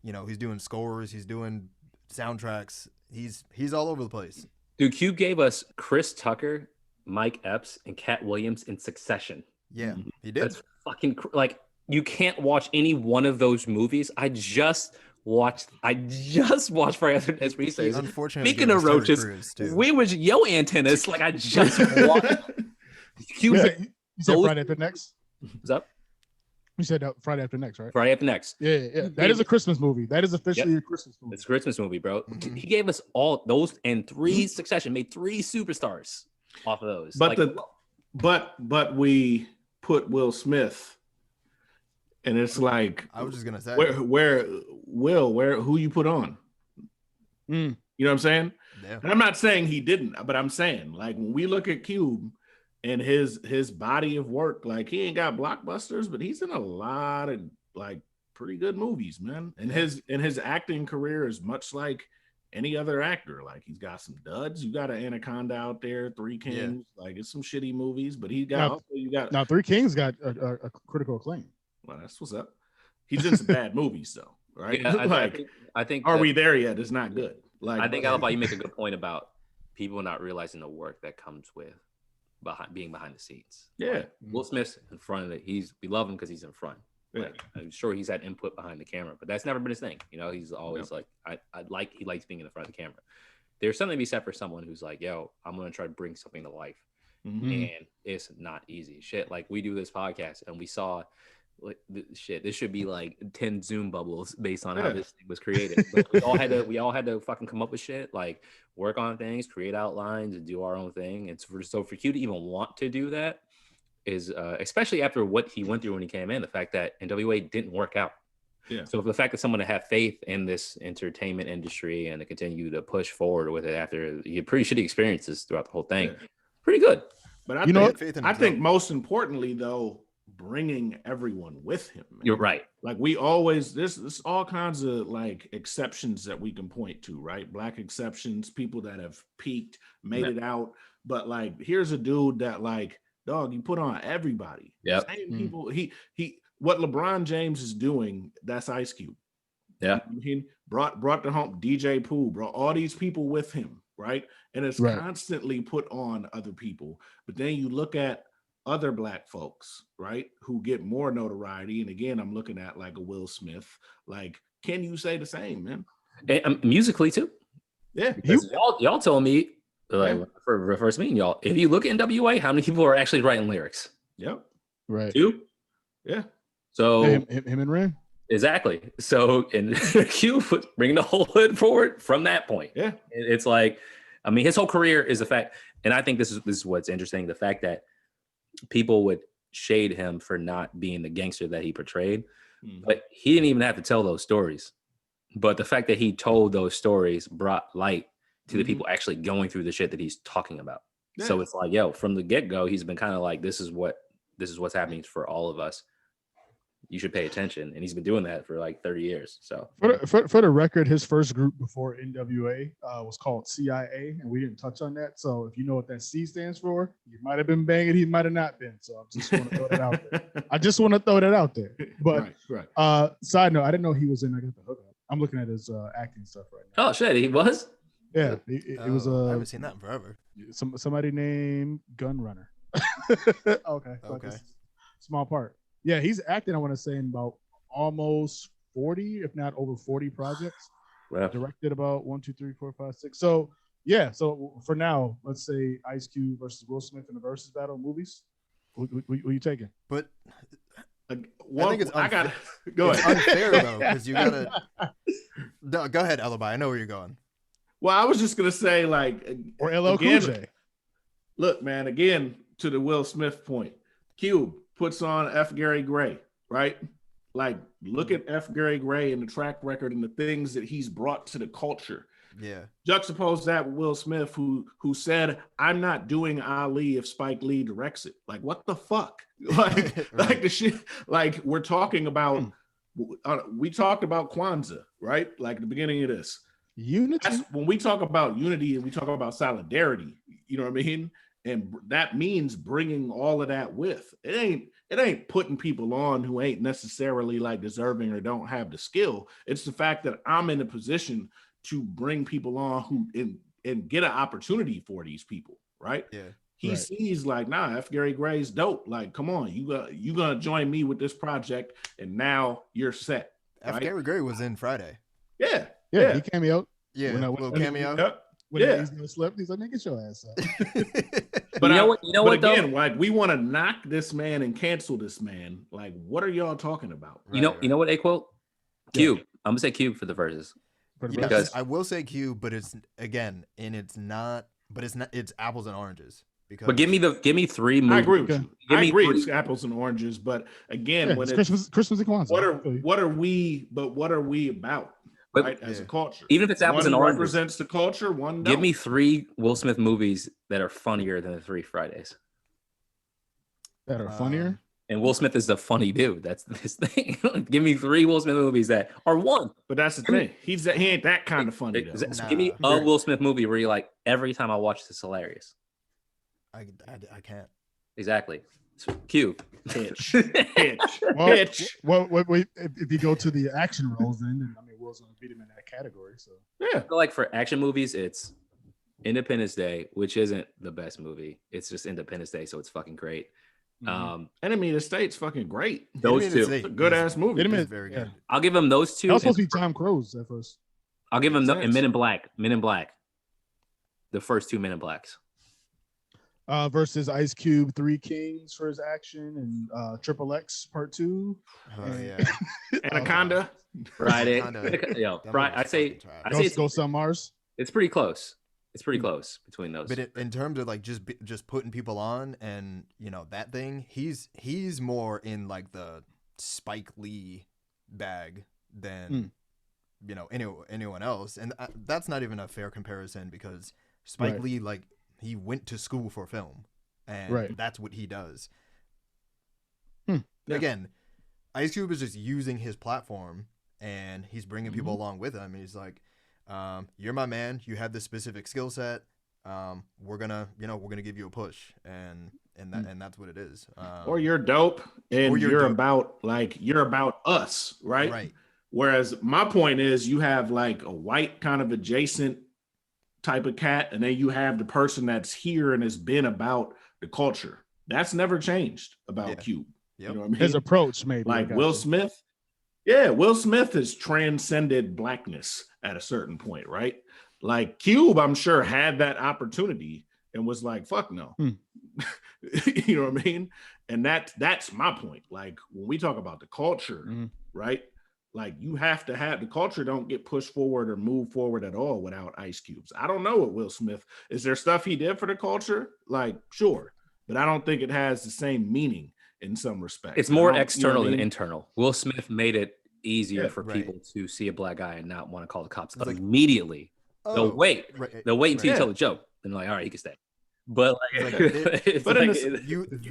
he's doing scores. He's doing soundtracks. He's all over the place. Dude, Cube gave us Chris Tucker, Mike Epps, and Cat Williams in succession. Yeah, he did. That's fucking like, you can't watch any one of those movies. I just watched Friday After Next Research. Unfortunately, speaking of roaches, we was yo antennas. Like, I just watched. You said Friday After Next. What's up? You said Friday After Next, right? Friday After Next. Yeah. That is a Christmas movie. That is officially a Christmas movie. It's a Christmas movie, bro. He gave us all those in 3 succession, made 3 superstars off of those. But we put Will Smith, and it's like, I was just gonna say, who you put on? You know what I'm saying? Yeah. And I'm not saying he didn't, but I'm saying, like, when we look at Cube, and his body of work, like he ain't got blockbusters, but he's in a lot of like pretty good movies, man. And his acting career is much like any other actor. Like he's got some duds. You got an Anaconda out there, Three Kings. Like it's some shitty movies, but he got now Three Kings got a critical acclaim. Well, that's what's up. He's in some bad movies though, right? Yeah, I think are we there yet? It's not good. Like I think Alibi, you make a good point about people not realizing the work that comes with being behind the scenes. Yeah, like, Will Smith's in front of it. We love him because he's in front. Yeah. Like, I'm sure he's had input behind the camera, but that's never been his thing. You know, he's always like, he likes being in the front of the camera. There's something to be said for someone who's like, yo, I'm gonna try to bring something to life, and it's not easy. Shit, like we do this podcast, and we saw, like, this should be like 10 Zoom bubbles based on how this thing was created. But we all had to fucking come up with shit, like work on things, create outlines, and do our own thing. And so for Q to even want to do that is especially after what he went through when he came in, the fact that NWA didn't work out. Yeah. So the fact that someone to have faith in this entertainment industry and to continue to push forward with it after you had pretty shitty experiences throughout the whole thing, pretty good. But I think most importantly though, bringing everyone with him, man. You're right. Like we always, there's all kinds of like exceptions that we can point to, right? Black exceptions, people that have peaked, made it out. But like, here's a dude that like, dog, you put on everybody. Yeah. Same people. He what LeBron James is doing, that's Ice Cube. Yeah. He brought the home DJ Pooh, brought all these people with him, right? And it's constantly put on other people. But then you look at other Black folks, right, who get more notoriety. And again, I'm looking at like a Will Smith. Like, can you say the same, man? And musically too. Yeah. Y'all told me, like, for first meeting y'all, if you look at NWA, how many people are actually writing lyrics? Yep. Right. 2? Yeah. So him and Ren. Exactly. So, and Q bringing the whole hood forward from that point. Yeah. It's like, I mean, his whole career is a fact. And I think this is what's interesting. The fact that people would shade him for not being the gangster that he portrayed, but he didn't even have to tell those stories. But the fact that he told those stories brought light to the people actually going through the shit that he's talking about. Yeah. So it's like, yo, from the get-go, he's been kind of like, this is what's happening for all of us. You should pay attention. And he's been doing that for like 30 years. So for the record, his first group before NWA was called CIA, and we didn't touch on that. So if you know what that C stands for, he might have been banging, he might have not been. So I just want to throw that out there. I just want to throw that out there. But side note, I didn't know he was in I Got the Hookup. I'm looking at his acting stuff right now. Oh shit, he was? Yeah, it was I haven't seen that in forever. Somebody named Gunrunner. Okay. Small part. Yeah, he's acting, I want to say, in about almost 40, if not over 40 projects. Wow. Directed about 1, 2, 3, 4, 5, 6. So, yeah. So, for now, let's say Ice Cube versus Will Smith in the versus battle movies. What are you taking? But I think it's unfair. Go ahead. It's unfair, though, because you got to... No, go ahead, Alibi. I know where you're going. Well, I was just going to say, like... Or LL Cool J. Look, man, again, to the Will Smith point, Cube puts on F. Gary Gray, right? Like, look at F. Gary Gray and the track record and the things that he's brought to the culture. Yeah. Juxtapose that with Will Smith, who said, "I'm not doing Ali if Spike Lee directs it." Like, what the fuck? Like, like the shit. Like, we're talking about. We talked about Kwanzaa, right? Like at the beginning of this. Unity. When we talk about unity and we talk about solidarity, you know what I mean? And that means bringing all of that with. It ain't putting people on who ain't necessarily like deserving or don't have the skill. It's the fact that I'm in a position to bring people on who and get an opportunity for these people, right? Yeah. He sees like, nah, F. Gary Gray's dope. Like, come on, you gonna join me with this project, and now you're set. F. Gary Gray was in Friday. Yeah, he cameoed. Yeah, little cameo. When he's gonna slip, he's like, "Man, get your ass up." But you know what? Again, like we want to knock this man and cancel this man. Like, what are y'all talking about? You know what? A-Quil? Cube. I'm gonna say Cube for the verses. Because I will say Cube, but it's again, and it's not. But it's apples and oranges. Because but give me 3 movies. I agree with you. I agree. It's apples and oranges, but again, when it's Christmas and Kwanzaa. What are we about? But, right, as a culture, even if it's apples and oranges, represents the culture. One, give me 3 Will Smith movies that are funnier than the 3 Fridays. That are funnier. And Will Smith is the funny dude. That's his thing. Give me 3 Will Smith movies that are one. But that's the thing. He ain't that kind of funny though. Give me a Will Smith movie where you're like, every time I watch this, hilarious. I can't. Exactly. Cube. Hitch. Well, if you go to the action roles, then I mean, Will's gonna beat him in that category. So Yeah. I feel like for action movies, it's Independence Day, which isn't the best movie. It's just Independence Day, so it's fucking great. Enemy of the State's fucking great. Those two, it's a good ass movie. Enemy, It's very good. I'll give them those two. That was supposed to be Tom Cruise at first. I'll give them and Men in Black. Men in Black. The first 2 Men in Blacks. Versus Ice Cube, 3 Kings for his action, and Triple X Part 2. Oh yeah. Anaconda. Friday. Anaconda. Yo, That I say movie's it's, Ghost on Mars. it's pretty close. It's pretty close between those. But in terms of like just putting people on and that thing, he's more in like the Spike Lee bag than anyone else, and that's not even a fair comparison because Spike Lee, like, he went to school for film, and that's what he does. Again, Ice Cube is just using his platform, and he's bringing people along with him. He's like, "You're my man. You have this specific skill set. We're gonna give you a push," and that's what it is. Or you're dope, and you're dope. you're about us, right? Right. Whereas my point is, you have like a white kind of adjacent type of cat, and then you have the person that's here and has been about the culture. That's never changed about Cube. Yep. You know what I mean? His approach, maybe. Like Will Smith. Yeah, Will Smith has transcended blackness at a certain point, right? Like Cube, I'm sure, had that opportunity and was like, fuck no. You know what I mean? And that's my point. Like when we talk about the culture, right? Like you have to have the culture don't get pushed forward or move forward at all without Ice Cubes. I don't know what Will Smith, is there stuff he did for the culture? Like, sure, but I don't think it has the same meaning in some respects. It's more external than internal. Will Smith made it easier for people to see a black guy and not want to call the cops immediately. They'll wait. They'll wait until you tell the joke. And like, all right, he can stay. But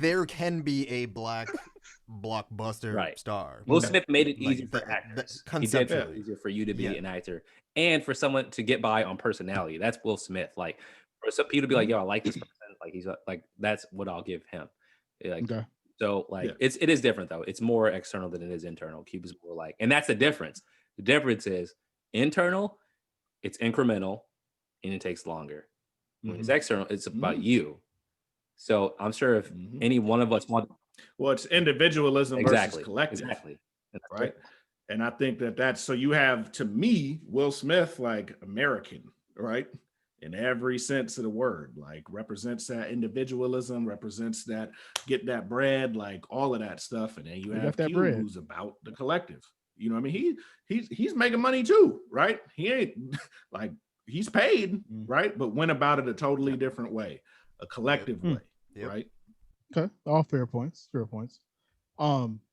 there can be a black blockbuster star. Will Smith made it easier for actors. Conceptually. He did it easier for you to be an actor and for someone to get by on personality. That's Will Smith. Like for some people to be like, yo, I like this person. Like he's like, that's what I'll give him. Like, so like it is different though. It's more external than it is internal. Cube is more like, and that's the difference. The difference is internal, it's incremental, and it takes longer. When it's external, it's about you. So I'm sure if any one of us want, well, it's individualism versus collective, right? And I think that's so you have, to me, Will Smith, like American, right? In every sense of the word, like represents that individualism, represents that get that bread, like all of that stuff. And then you have Q, who's about the collective. You know what I mean? He's making money too, right? He ain't like, he's paid, right? But went about it a totally different way, a collective way, right? Okay, all fair points. Fair points.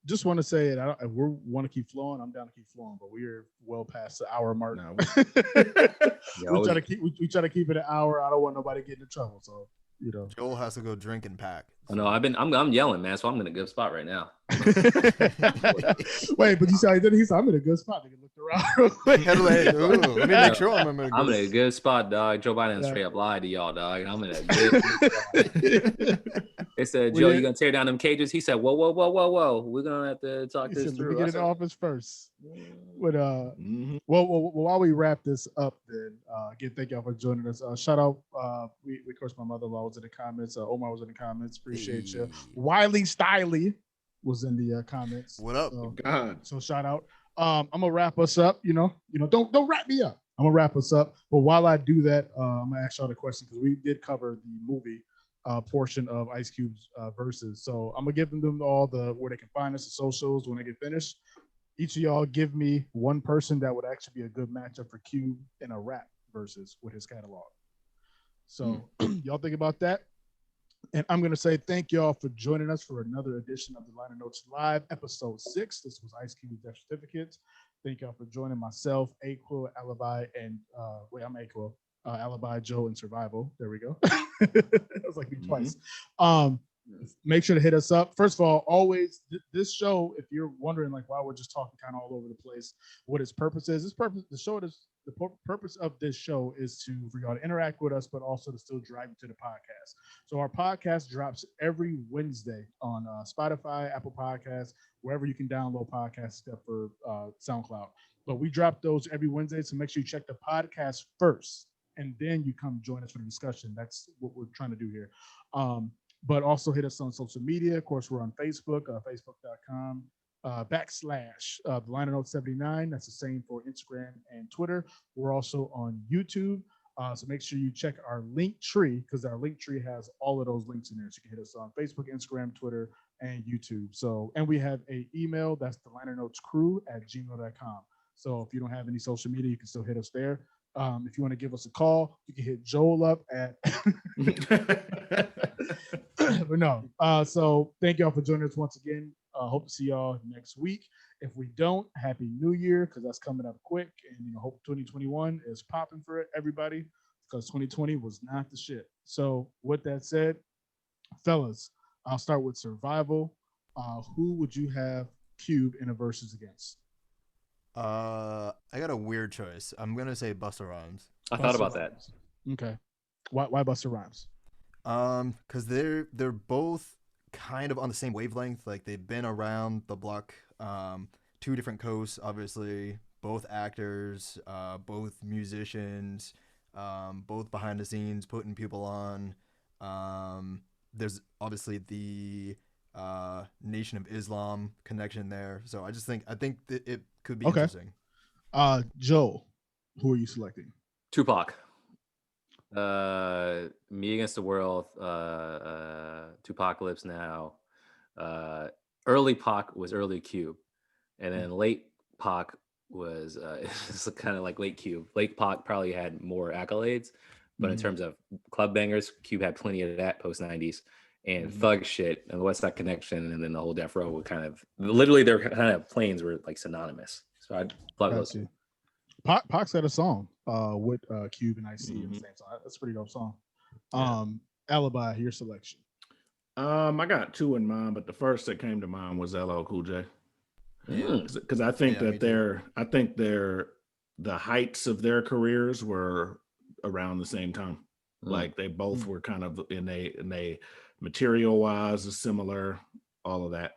Just want to say it. We want to keep flowing. I'm down to keep flowing, but we're well past the hour mark. No, we try to keep it an hour. I don't want nobody getting in trouble. So Joel has to go drink and pack. I know I'm yelling, man. So I'm in a good spot right now. Wait, but you said I'm in a good spot. They can look around. Let me make sure I'm in a good spot, dog. Joe Biden straight up lied to y'all, dog. I'm in a good spot. They said, Joe, you gonna tear down them cages? He said, whoa. We're gonna have to talk this through. Let me get in office first. But well, while we wrap this up, then again, thank y'all for joining us. Shout out, we of course, my mother-in-law was in the comments. Omar was in the comments. Appreciate you. Wiley Stiley was in the comments. What up? So shout out. I'm gonna wrap us up. Don't wrap me up. I'm gonna wrap us up. But while I do that, I'm gonna ask y'all the question because we did cover the movie portion of Ice Cube's verses. So I'm gonna give them all where they can find us, the socials when they get finished. Each of y'all give me one person that would actually be a good matchup for Cube in a rap versus with his catalog. So y'all think about that. And I'm going to say thank y'all for joining us for another edition of the Liner Notes Live, episode 6. This was Ice Cube Death Certificates. Thank y'all for joining myself, A-Quil, Alibi, and I'm A-Quil, Alibi, Joe, and Survival. There we go. That was like me twice. Make sure to hit us up. First of all, always this show, if you're wondering like why we're just talking kind of all over the place, what its purpose is, the purpose of this show is for y'all to interact with us, but also to still drive you to the podcast. So our podcast drops every Wednesday on Spotify, Apple Podcasts, wherever you can download podcasts except for SoundCloud. But we drop those every Wednesday, so make sure you check the podcast first, and then you come join us for the discussion. That's what we're trying to do here. But also hit us on social media. Of course, we're on Facebook, facebook.com / the liner note 79. That's the same for Instagram and Twitter. We're also on YouTube. So make sure you check our link tree, because our link tree has all of those links in there. So you can hit us on Facebook, Instagram, Twitter, and YouTube. So, and we have an email, that's the liner notes crew@gmail.com. So if you don't have any social media, you can still hit us there. If you want to give us a call, you can hit Joel up at. But no. So thank y'all for joining us once again. Hope to see y'all next week. If we don't, Happy New Year, because that's coming up quick. And hope 2021 is popping for everybody, because 2020 was not the shit. So with that said, fellas, I'll start with survival. Who would you have Cube in a versus against? I got a weird choice. I'm gonna say Busta Rhymes. I thought about that. Okay. Why Busta Rhymes? Because they're both kind of on the same wavelength. Like, they've been around the block. Two different coasts, obviously. Both actors, both musicians, both behind the scenes, putting people on. There's obviously the Nation of Islam connection there. So I think that it could be interesting. Joe, who are you selecting? Tupac. Me Against the World, Tupacalypse Now. Early Pac was early Cube, and then late Pac was it's kind of like late Cube. Late Pac probably had more accolades, but in terms of club bangers, Cube had plenty of that post 90s. And Thug shit and the West Side Connection, and then the whole Death Row were kind of literally their kind of planes were like synonymous. So I'd plug those two. Pac's had a song with Cube and IC in the same song. That's a pretty dope song. Alibi, your selection. I got two in mind, but the first that came to mind was LL Cool J. Because I think that the heights of their careers were around the same time. Like they both were kind of in a material wise similar, all of that.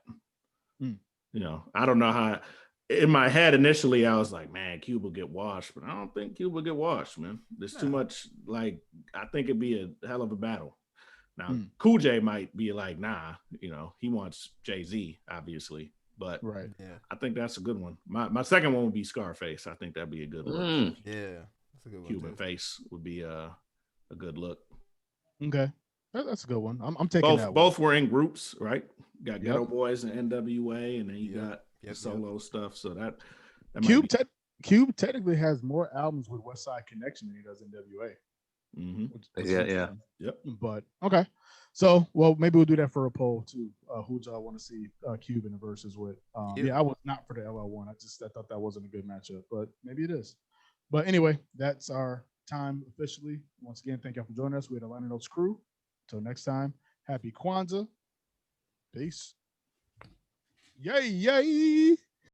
I don't know how. In my head initially, I was like, man, Cube will get washed, but I don't think Cube will get washed, man. There's too much. Like, I think it'd be a hell of a battle. Now, Cool J might be like, nah, he wants Jay-Z, obviously, but I think that's a good one. My second one would be Scarface. I think that'd be a good look. Yeah, that's a good one. Cuban face would be a good look. Okay, that's a good one. I'm taking that one. Both were in groups, right? Got Ghetto Boys and NWA, and then you got solo stuff. So that Cube technically has more albums with West Side Connection than he does NWA. Yep. But okay, so maybe we'll do that for a poll too. Who do I want to see Cube in the verses with? I was not for the LL one. I thought that wasn't a good matchup, but maybe it is. But anyway, that's our time officially. Once again, thank you for joining us. We're the Liner Notes crew. Until next time, happy Kwanzaa. Peace. Yay, yay.